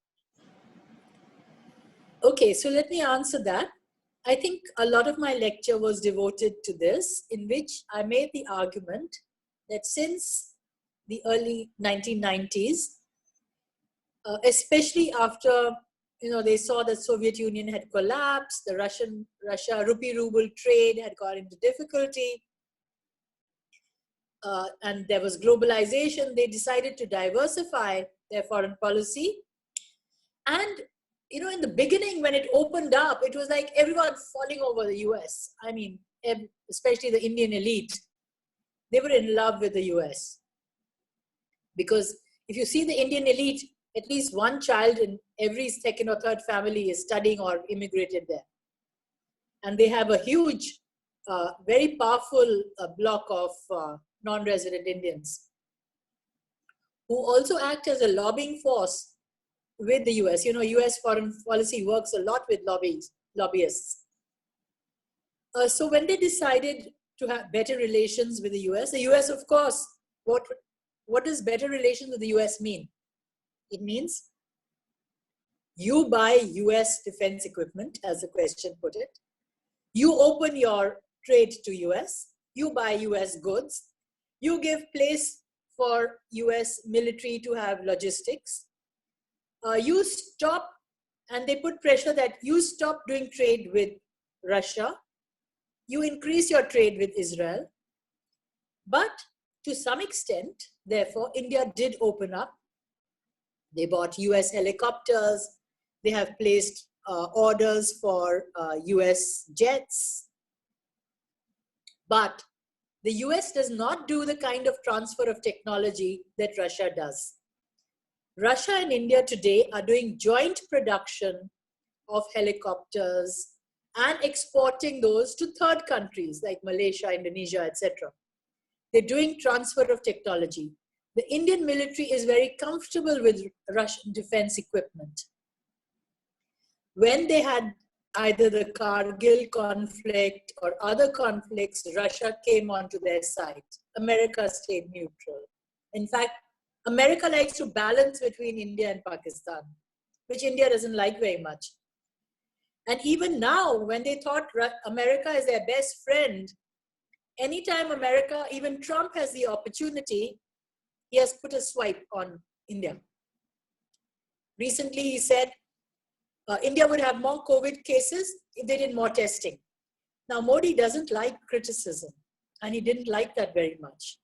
Okay, so let me answer that. I think a lot of my lecture was devoted to this, in which I made the argument that since the early 1990s, especially after they saw the Soviet Union had collapsed, the Russia rupee ruble trade had got into difficulty, and there was globalization, they decided to diversify their foreign policy. And in the beginning, when it opened up, it was like everyone falling over the US. I mean, especially the Indian elite, they were in love with the US. Because if you see the Indian elite, at least one child in every second or third family is studying or immigrated there. And they have a huge, very powerful block of non-resident Indians who also act as a lobbying force with the US. US foreign policy works a lot with lobbyists. So when they decided to have better relations with the US, of course, what does better relations with the US mean? It means you buy US defense equipment, as the question put it. You open your trade to US, you buy US goods, you give place for US military to have logistics. You stop, and they put pressure that you stop doing trade with Russia, you increase your trade with Israel. But to some extent, therefore, India did open up. They bought US helicopters, they have placed orders for US jets. But the US does not do the kind of transfer of technology that Russia does. Russia and India today are doing joint production of helicopters and exporting those to third countries like Malaysia, Indonesia, etc. They're doing transfer of technology. The Indian military is very comfortable with Russian defense equipment. When they had either the Kargil conflict or other conflicts, Russia came onto their side. America stayed neutral. In fact, America likes to balance between India and Pakistan, which India doesn't like very much. And even now, when they thought America is their best friend, anytime America, even Trump has the opportunity, he has put a swipe on India. Recently, he said India would have more COVID cases if they did more testing. Now, Modi doesn't like criticism, and he didn't like that very much.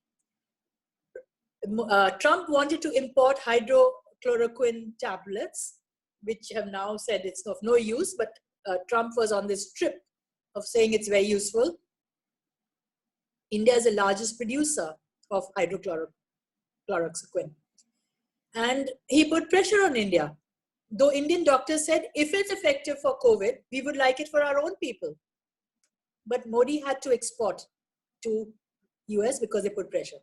Trump wanted to import hydrochloroquine tablets, which have now said it's of no use, but Trump was on this trip of saying it's very useful. India is the largest producer of hydrochloroquine. And he put pressure on India. Though Indian doctors said, if it's effective for COVID, we would like it for our own people. But Modi had to export to US because they put pressure.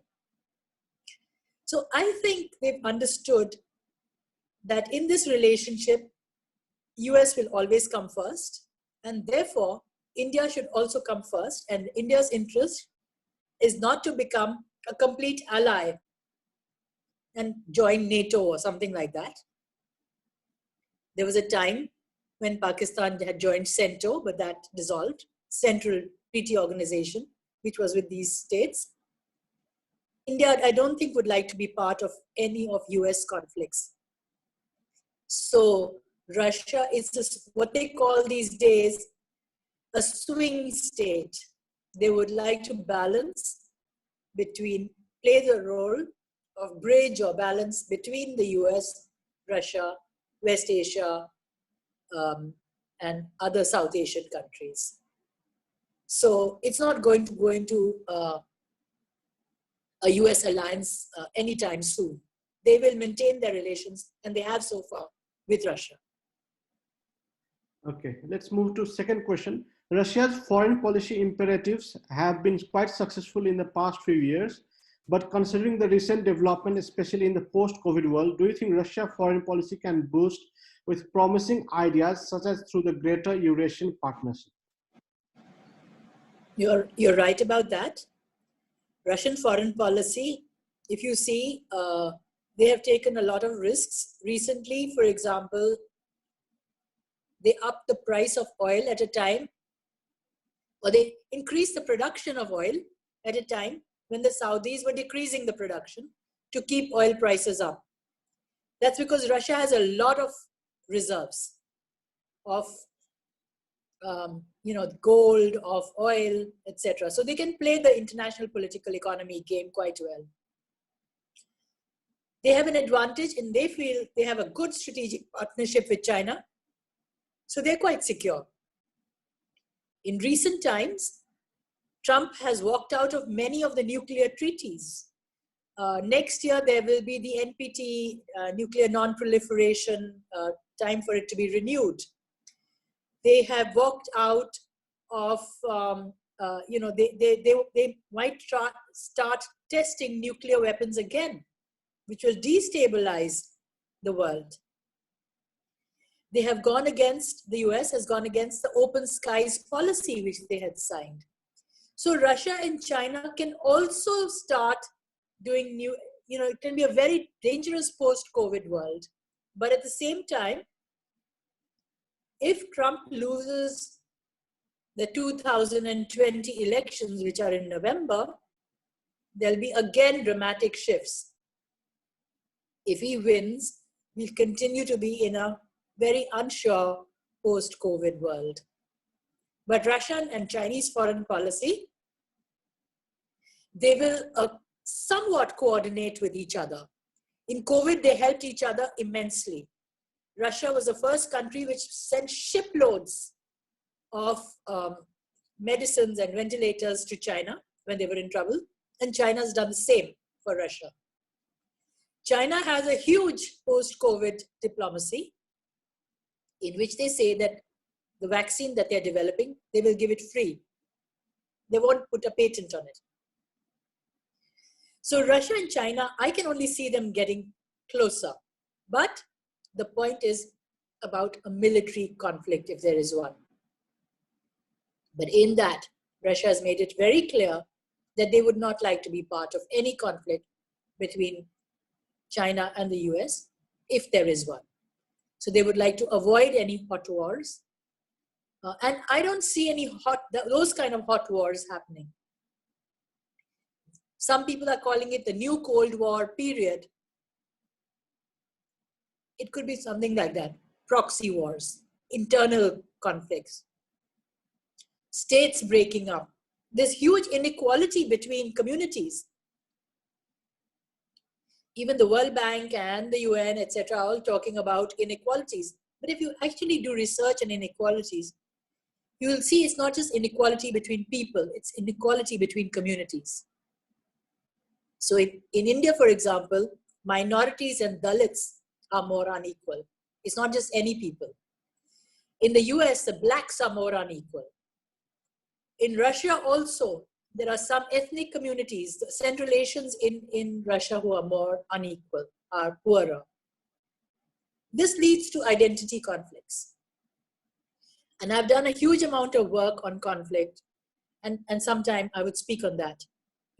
So I think they've understood that in this relationship, US will always come first. And therefore, India should also come first. And India's interest is not to become a complete ally and join NATO or something like that. There was a time when Pakistan had joined CENTO, but that dissolved, Central Treaty Organization, which was with these states. India, I don't think, would like to be part of any of US conflicts. So Russia is what they call these days a swing state. They would like to balance between, play the role of bridge or balance between the US, Russia, West Asia, and other South Asian countries. So it's not going to go into a US alliance anytime soon. They will maintain their relations, and they have so far, with Russia. Okay, let's move to second question. Russia's foreign policy imperatives have been quite successful in the past few years, but considering the recent development, especially in the post-COVID world, do you think Russia's foreign policy can boost with promising ideas such as through the Greater Eurasian Partnership? You're right about that. Russian foreign policy, if you see, they have taken a lot of risks. Recently, for example, they upped the price of oil at a time or they increased the production of oil at a time when the Saudis were decreasing the production to keep oil prices up. That's because Russia has a lot of reserves of gold, of oil, etc. So they can play the international political economy game quite well. They have an advantage and they feel they have a good strategic partnership with China. So they're quite secure. In recent times, Trump has walked out of many of the nuclear treaties. Next year, there will be the NPT, nuclear non-proliferation, time for it to be renewed. They have walked out of, they might start testing nuclear weapons again, which will destabilize the world. They have gone against, the US has gone against the open skies policy, which they had signed. So Russia and China can also start doing new, it can be a very dangerous post-COVID world. But at the same time, if Trump loses the 2020 elections, which are in November, there'll be again dramatic shifts. If he wins, we'll continue to be in a very unsure post-COVID world. But Russian and Chinese foreign policy, they will somewhat coordinate with each other. In COVID, they helped each other immensely. Russia was the first country which sent shiploads of medicines and ventilators to China when they were in trouble, and China's done the same for Russia. China has a huge post-COVID diplomacy in which they say that the vaccine that they're developing, they will give it free. They won't put a patent on it. So Russia and China, I can only see them getting closer. But the point is about a military conflict, if there is one. But in that, Russia has made it very clear that they would not like to be part of any conflict between China and the US, if there is one. So they would like to avoid any hot wars. And I don't see any those kind of hot wars happening. Some people are calling it the new Cold War period. It could be something like that. Proxy wars, internal conflicts, states breaking up. There's huge inequality between communities. Even the World Bank and the UN, etc., are all talking about inequalities. But if you actually do research on inequalities, you will see it's not just inequality between people, it's inequality between communities. So in India, for example, minorities and Dalits are more unequal. It's not just any people. In the US, the blacks are more unequal. In Russia also, there are some ethnic communities, the Central Asians in Russia who are more unequal, are poorer. This leads to identity conflicts. And I've done a huge amount of work on conflict, and sometime I would speak on that.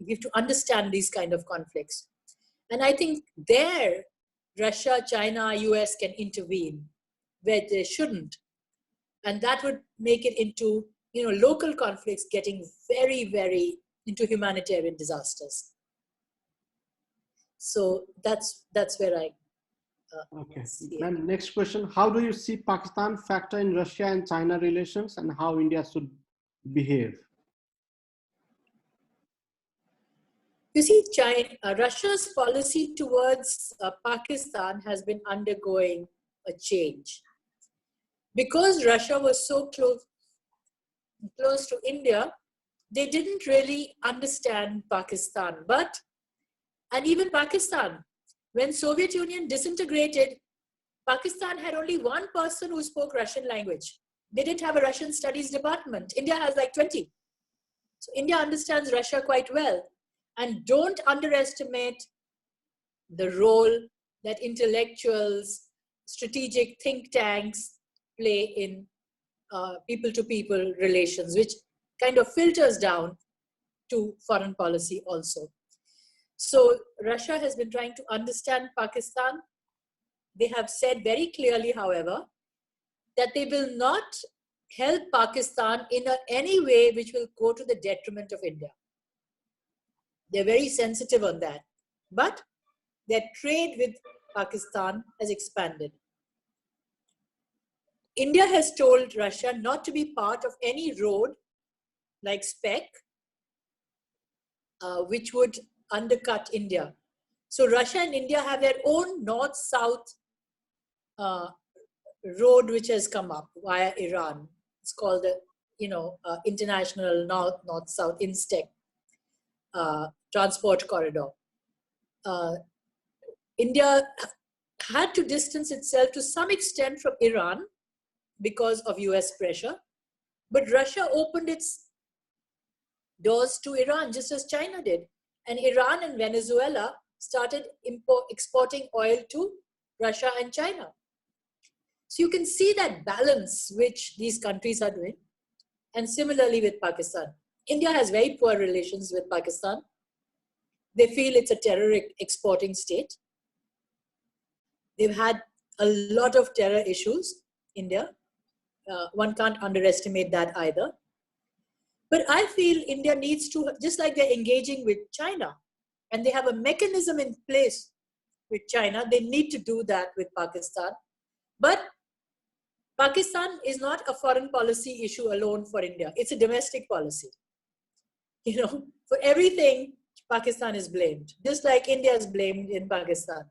We have to understand these kind of conflicts. And I think there, Russia, China, US can intervene where they shouldn't. And that would make it into, local conflicts getting very, very into humanitarian disasters. So that's where I okay. Ma'am, next question. How do you see Pakistan factor in Russia and China relations, and how India should behave? You see, Russia's policy towards Pakistan has been undergoing a change. Because Russia was so close to India, they didn't really understand Pakistan. And even Pakistan, when Soviet Union disintegrated, Pakistan had only one person who spoke Russian language. They didn't have a Russian studies department. India has like 20. So India understands Russia quite well. And don't underestimate the role that intellectuals, strategic think tanks play in people-to-people relations, which kind of filters down to foreign policy also. So Russia has been trying to understand Pakistan. They have said very clearly, however, that they will not help Pakistan in any way which will go to the detriment of India. They're very sensitive on that. But their trade with Pakistan has expanded. India has told Russia not to be part of any road like SPEC, which would undercut India. So Russia and India have their own north-south road which has come up via Iran. It's called the International North-South INSTEC transport corridor. India had to distance itself to some extent from Iran because of US pressure, but Russia opened its doors to Iran just as China did. And Iran and Venezuela started exporting oil to Russia and China. So you can see that balance which these countries are doing. And similarly with Pakistan. India has very poor relations with Pakistan. They feel it's a terror exporting state. They've had a lot of terror issues, India. One can't underestimate that either. But I feel India needs to, just like they're engaging with China, and they have a mechanism in place with China, they need to do that with Pakistan. But Pakistan is not a foreign policy issue alone for India. It's a domestic policy. For everything, Pakistan is blamed, just like India is blamed in Pakistan.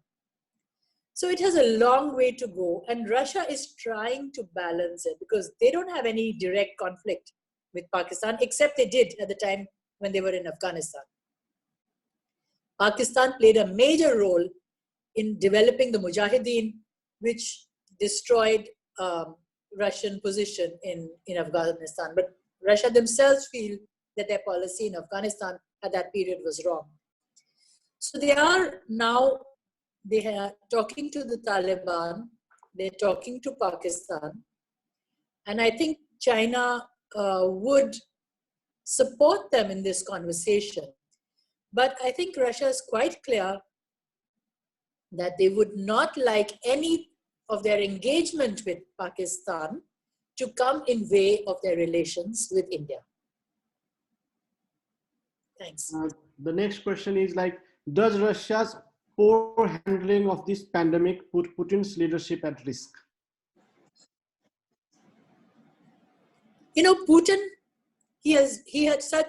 So it has a long way to go, and Russia is trying to balance it because they don't have any direct conflict with Pakistan, except they did at the time when they were in Afghanistan. Pakistan played a major role in developing the Mujahideen, which destroyed Russian position in Afghanistan. But Russia themselves feel that their policy in Afghanistan at that period was wrong. So they are talking to the Taliban, they're talking to Pakistan, and I think China would support them in this conversation. But I think Russia is quite clear that they would not like any of their engagement with Pakistan to come in way of their relations with India. Thanks. The next question is does Russia's poor handling of this pandemic put Putin's leadership at risk? Putin, he had such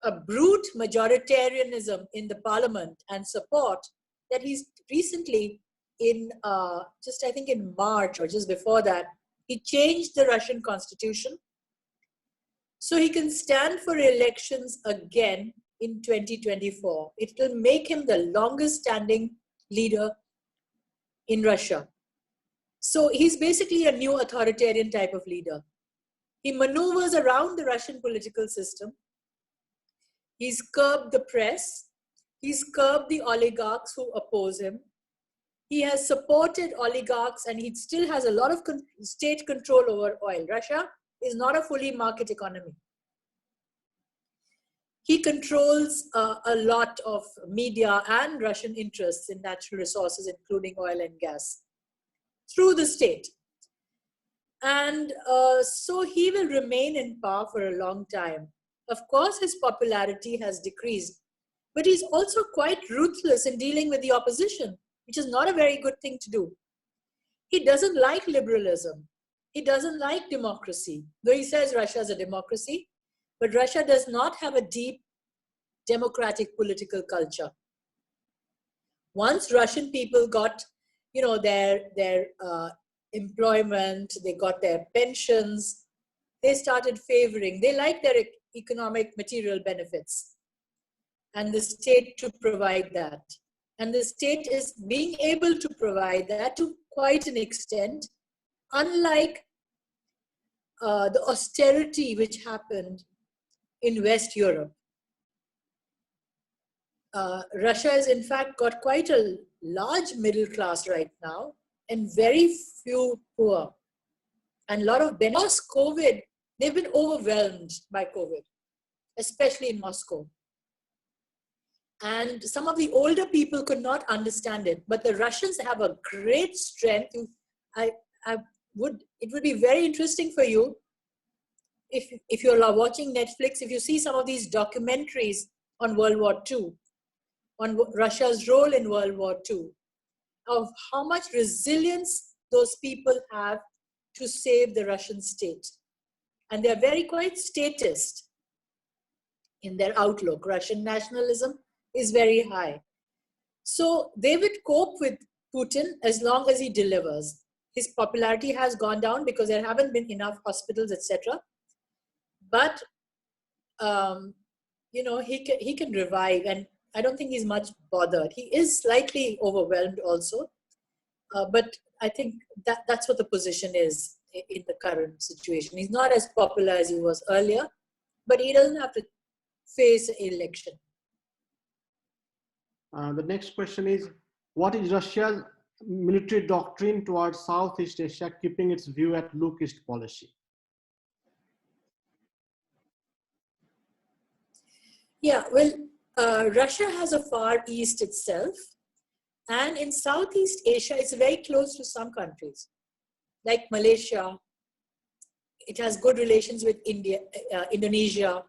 a brute majoritarianism in the parliament and support that he's recently I think in March or just before that, he changed the Russian constitution so he can stand for elections again in 2024. It will make him the longest standing leader in Russia. So he's basically a new authoritarian type of leader. He maneuvers around the Russian political system. He's curbed the press. He's curbed the oligarchs who oppose him. He has supported oligarchs and he still has a lot of state control over oil. Russia is not a fully market economy. He controls a lot of media and Russian interests in natural resources, including oil and gas, through the state. And so he will remain in power for a long time. Of course, his popularity has decreased, but he's also quite ruthless in dealing with the opposition, which is not a very good thing to do. He doesn't like liberalism. He doesn't like democracy, though he says Russia is a democracy, but Russia does not have a deep democratic political culture. Once Russian people got, their employment, they got their pensions, they started favoring, they like their economic material benefits and the state to provide that. And the state is being able to provide that to quite an extent, unlike the austerity which happened in West Europe. Russia has in fact got quite a large middle class right now and very few poor. And a lot of benefits. COVID, they've been overwhelmed by COVID, especially in Moscow. And some of the older people could not understand it, but the Russians have a great strength. It would be very interesting for you if you're watching Netflix, if you see some of these documentaries on World War II, on Russia's role in World War II, of how much resilience those people have to save the Russian state. And they're quite statist in their outlook. Russian nationalism is very high. So they would cope with Putin as long as he delivers. His popularity has gone down because there haven't been enough hospitals, etc. But, he can revive, and I don't think he's much bothered. He is slightly overwhelmed also, but I think that's what the position is in the current situation. He's not as popular as he was earlier, but he doesn't have to face an election. The next question is, what is Russia's military doctrine towards Southeast Asia, keeping its view at Look East policy? Yeah, well, Russia has a Far East itself, and in Southeast Asia, it's very close to some countries, like Malaysia. It has good relations with Indonesia.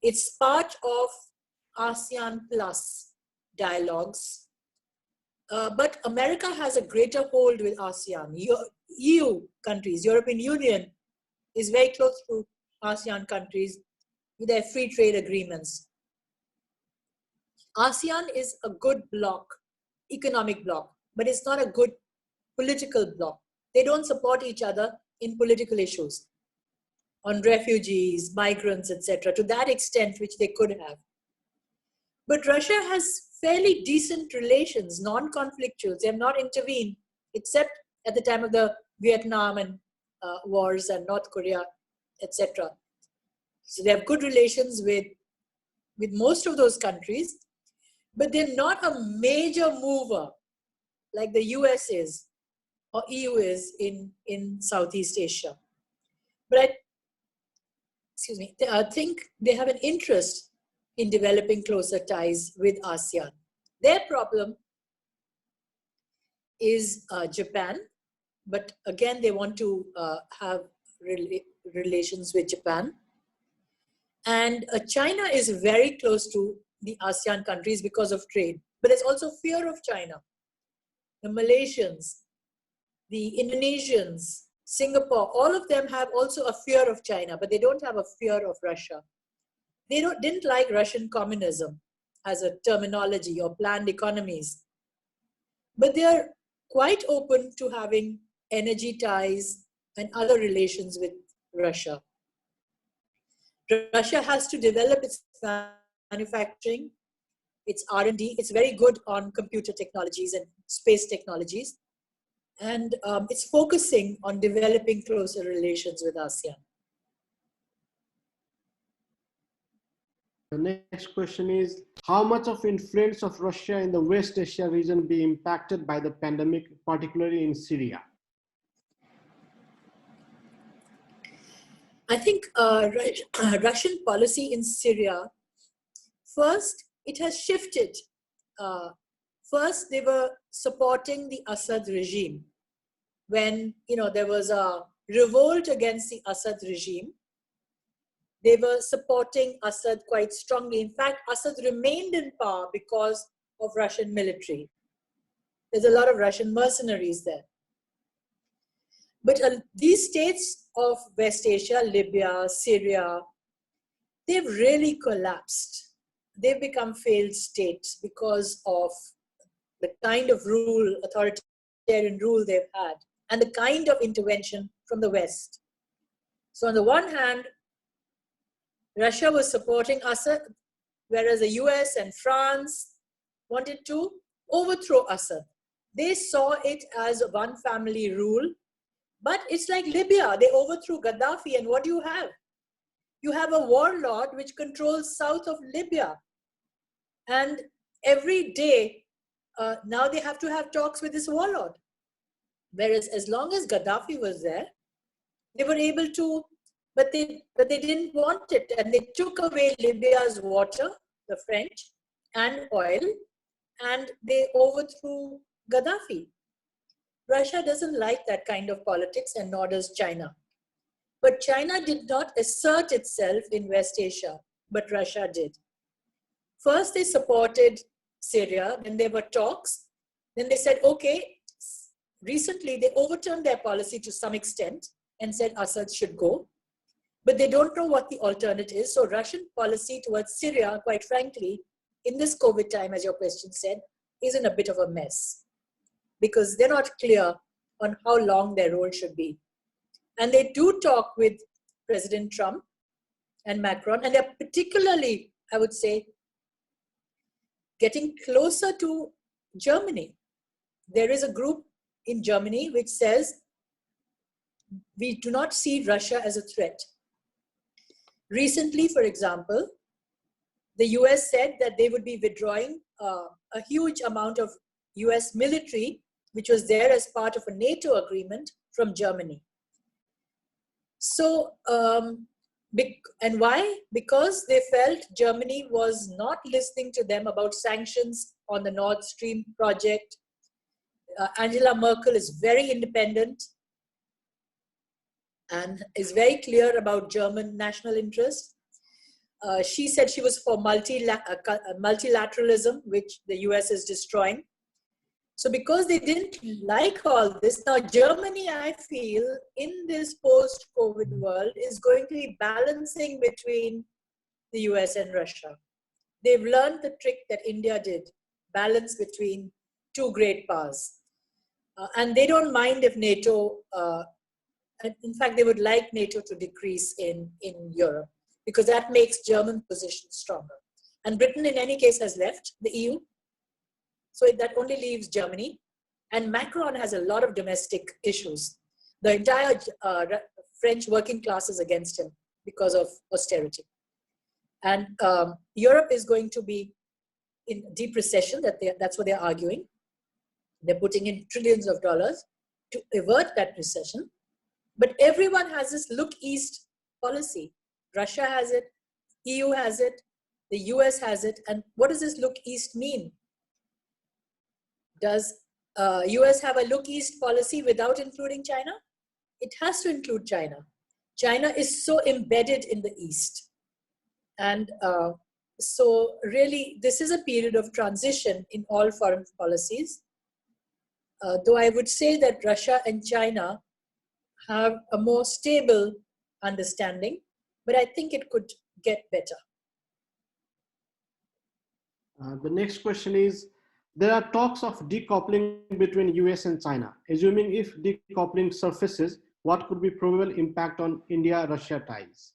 It's part of ASEAN Plus dialogues. But America has a greater hold with ASEAN. EU countries, European Union is very close to ASEAN countries with their free trade agreements. ASEAN is a good bloc, economic bloc, but it's not a good political bloc. They don't support each other in political issues on refugees, migrants, etc., to that extent which they could have. But Russia has fairly decent relations, non-conflictual. They have not intervened, except at the time of the Vietnam and wars and North Korea, etc. So they have good relations with most of those countries, but they're not a major mover like the US is or EU is in Southeast Asia. But I think they have an interest in developing closer ties with ASEAN. Their problem is Japan, but again, they want to have relations with Japan. And China is very close to the ASEAN countries because of trade, but there's also fear of China. The Malaysians, the Indonesians, Singapore, all of them have also a fear of China, but they don't have a fear of Russia. They didn't like Russian communism as a terminology or planned economies, but they are quite open to having energy ties and other relations with Russia. Russia has to develop its manufacturing, its R&D. It's very good on computer technologies and space technologies. And it's focusing on developing closer relations with ASEAN. The next question is, how much of influence of Russia in the West Asia region be impacted by the pandemic, particularly in Syria? I think Russian policy in Syria, first, it has shifted. First, they were supporting the Assad regime. When there was a revolt against the Assad regime, they were supporting Assad quite strongly. In fact, Assad remained in power because of Russian military. There's a lot of Russian mercenaries there. But these states of West Asia, Libya, Syria, they've really collapsed. They've become failed states because of the kind of rule, authoritarian rule they've had, and the kind of intervention from the West. So on the one hand, Russia was supporting Assad, whereas the US and France wanted to overthrow Assad. They saw it as one family rule, but it's like Libya. They overthrew Gaddafi, and what do you have? You have a warlord which controls south of Libya. And every day, now they have to have talks with this warlord. Whereas as long as Gaddafi was there, they were able to, but they didn't want it. And they took away Libya's water, the French, and oil, and they overthrew Gaddafi. Russia doesn't like that kind of politics, and nor does China. But China did not assert itself in West Asia, but Russia did. First, they supported Syria, then there were talks. Then they said, okay, recently they overturned their policy to some extent and said Assad should go. But they don't know what the alternate is. So Russian policy towards Syria, quite frankly, in this COVID time, as your question said, is in a bit of a mess because they're not clear on how long their role should be. And they do talk with President Trump and Macron, and they're particularly, I would say, getting closer to Germany. There is a group in Germany which says we do not see Russia as a threat. Recently, for example, the US said that they would be withdrawing a huge amount of US military, which was there as part of a NATO agreement, from Germany. So, and why? Because they felt Germany was not listening to them about sanctions on the Nord Stream project. Angela Merkel is very independent and is very clear about German national interest. She said she was for multilateralism, which the US is destroying. So because they didn't like all this, now Germany, I feel, in this post-COVID world is going to be balancing between the US and Russia. They've learned the trick that India did, balance between two great powers. And they don't mind if NATO, in fact, they would like NATO to decrease in Europe because that makes German position stronger. And Britain, in any case, has left the EU. So that only leaves Germany. And Macron has a lot of domestic issues. The entire French working class is against him because of austerity. And Europe is going to be in deep recession. That's what they're arguing. They're putting in trillions of dollars to avert that recession. But everyone has this look east policy. Russia has it, EU has it, the US has it. And what does this look east mean? Does US have a look east policy without including China? It has to include China. China is so embedded in the east. And so really, this is a period of transition in all foreign policies. Though I would say that Russia and China have a more stable understanding, but I think it could get better. The next question is, there are talks of decoupling between US and China. Assuming if decoupling surfaces, what could be probable impact on India-Russia ties?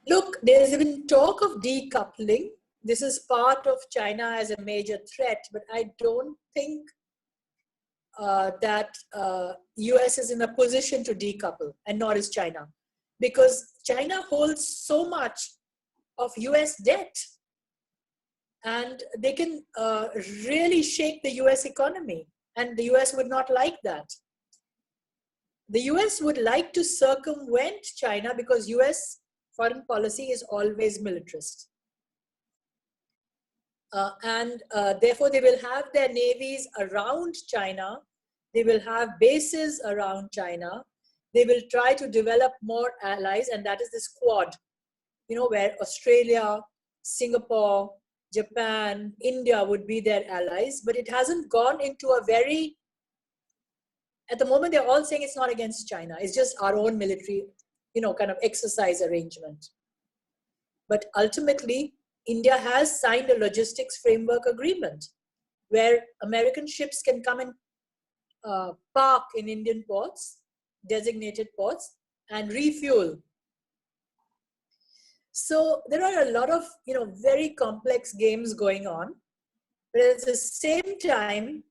Look, there's been talk of decoupling. This is part of China as a major threat, but I don't think that US is in a position to decouple, and nor is China, because China holds so much of US debt, and they can really shake the US economy, and the US would not like that. The US would like to circumvent China because US foreign policy is always militarist. And therefore they will have their navies around China. They will have bases around China. They will try to develop more allies, and that is this Quad, where Australia, Singapore, Japan, India would be their allies, but it hasn't gone into a very, at the moment they're all saying it's not against China, it's just our own military, kind of exercise arrangement. But ultimately, India has signed a logistics framework agreement where American ships can come and park in Indian ports, designated ports, and refuel. So there are a lot of, very complex games going on. But at the same time,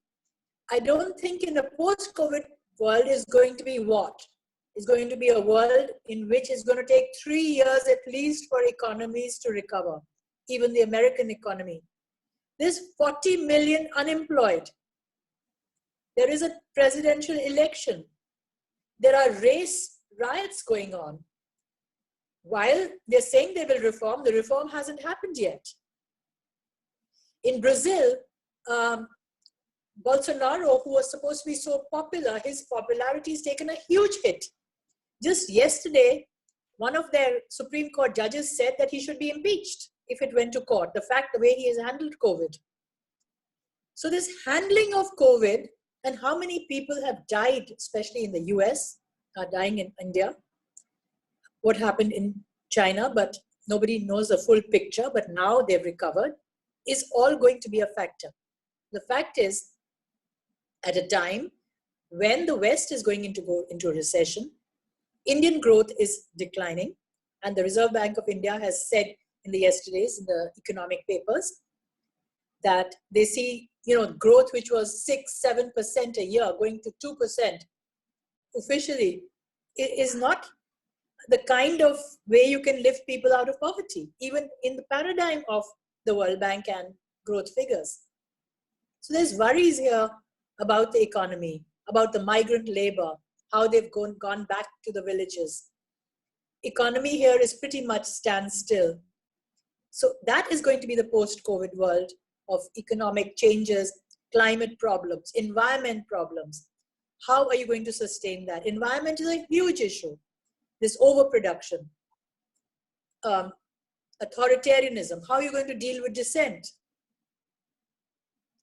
I don't think in a post-COVID world is going to be what? It's going to be a world in which it's going to take 3 years at least for economies to recover, even the American economy. There's 40 million unemployed. There is a presidential election. There are race riots going on. While they're saying they will reform, the reform hasn't happened yet. In Brazil, Bolsonaro, who was supposed to be so popular, his popularity has taken a huge hit. Just yesterday, one of their Supreme Court judges said that he should be impeached if it went to court, the way he has handled COVID. So this handling of COVID and how many people have died, especially in the US, are dying in India, what happened in China, but nobody knows the full picture, but now they've recovered, is all going to be a factor. The fact is, at a time when the West is going into a recession, Indian growth is declining, and the Reserve Bank of India has said in the economic papers that they see, growth which was 6-7% a year going to 2% officially is not the kind of way you can lift people out of poverty, even in the paradigm of the World Bank and growth figures. So there's worries here about the economy, about the migrant labor, how they've gone back to the villages. Economy here is pretty much standstill. So that is going to be the post-COVID world of economic changes, climate problems, environment problems. How are you going to sustain that? Environment is a huge issue. This overproduction, authoritarianism, how are you going to deal with dissent?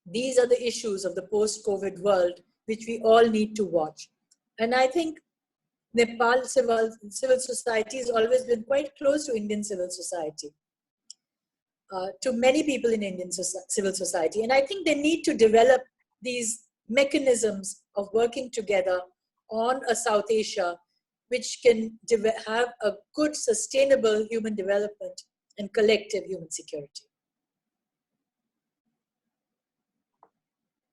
These are the issues of the post-COVID world, which we all need to watch. And I think Nepal civil society has always been quite close to Indian civil society, to many people in Indian civil society. And I think they need to develop these mechanisms of working together on a South Asia, which can have a good, sustainable human development and collective human security.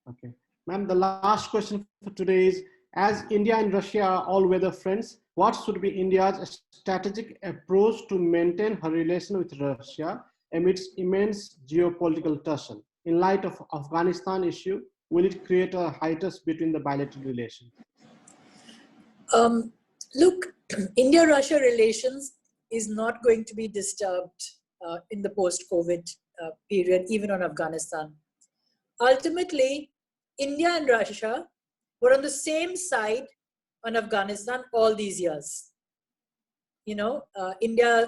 Okay. Ma'am, the last question for today is, as India and Russia are all-weather friends, what should be India's strategic approach to maintain her relation with Russia amidst immense geopolitical tension? In light of Afghanistan issue, will it create a hiatus between the bilateral relations? Look, India-Russia relations is not going to be disturbed in the post-COVID period, even on Afghanistan. Ultimately, India and Russia were on the same side on Afghanistan all these years. India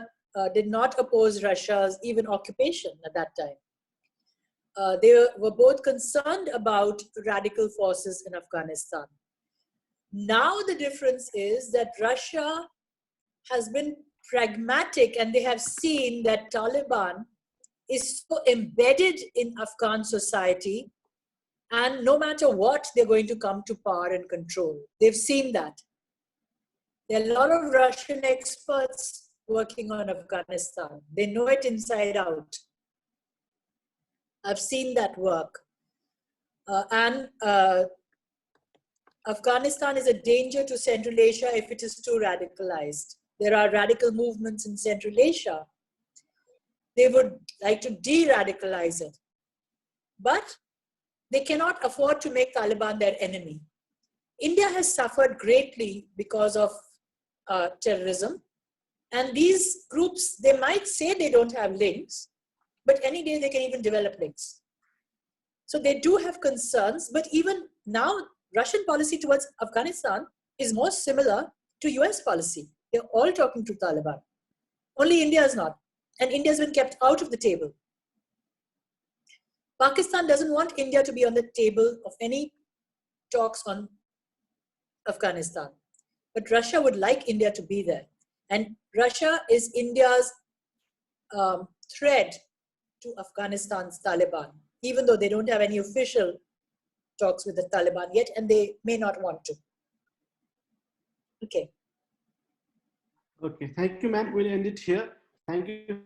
did not oppose Russia's even occupation at that time. They were both concerned about radical forces in Afghanistan. Now the difference is that Russia has been pragmatic, and they have seen that Taliban is so embedded in Afghan society, and no matter what, they're going to come to power and control. They've seen that. There are a lot of Russian experts working on Afghanistan. They know it inside out. I've seen that work. Afghanistan is a danger to Central Asia if it is too radicalized. There are radical movements in Central Asia. They would like to de-radicalize it. But they cannot afford to make Taliban their enemy. India has suffered greatly because of terrorism. And these groups, they might say they don't have links, but any day they can even develop links. So they do have concerns, but even now, Russian policy towards Afghanistan is more similar to US policy. They're all talking to Taliban. Only India is not. And India has been kept out of the table. Pakistan doesn't want India to be on the table of any talks on Afghanistan. But Russia would like India to be there. And Russia is India's threat to Afghanistan's Taliban, even though they don't have any official talks with the Taliban yet, and they may not want to. Okay. Okay, thank you, ma'am. We'll end it here. Thank you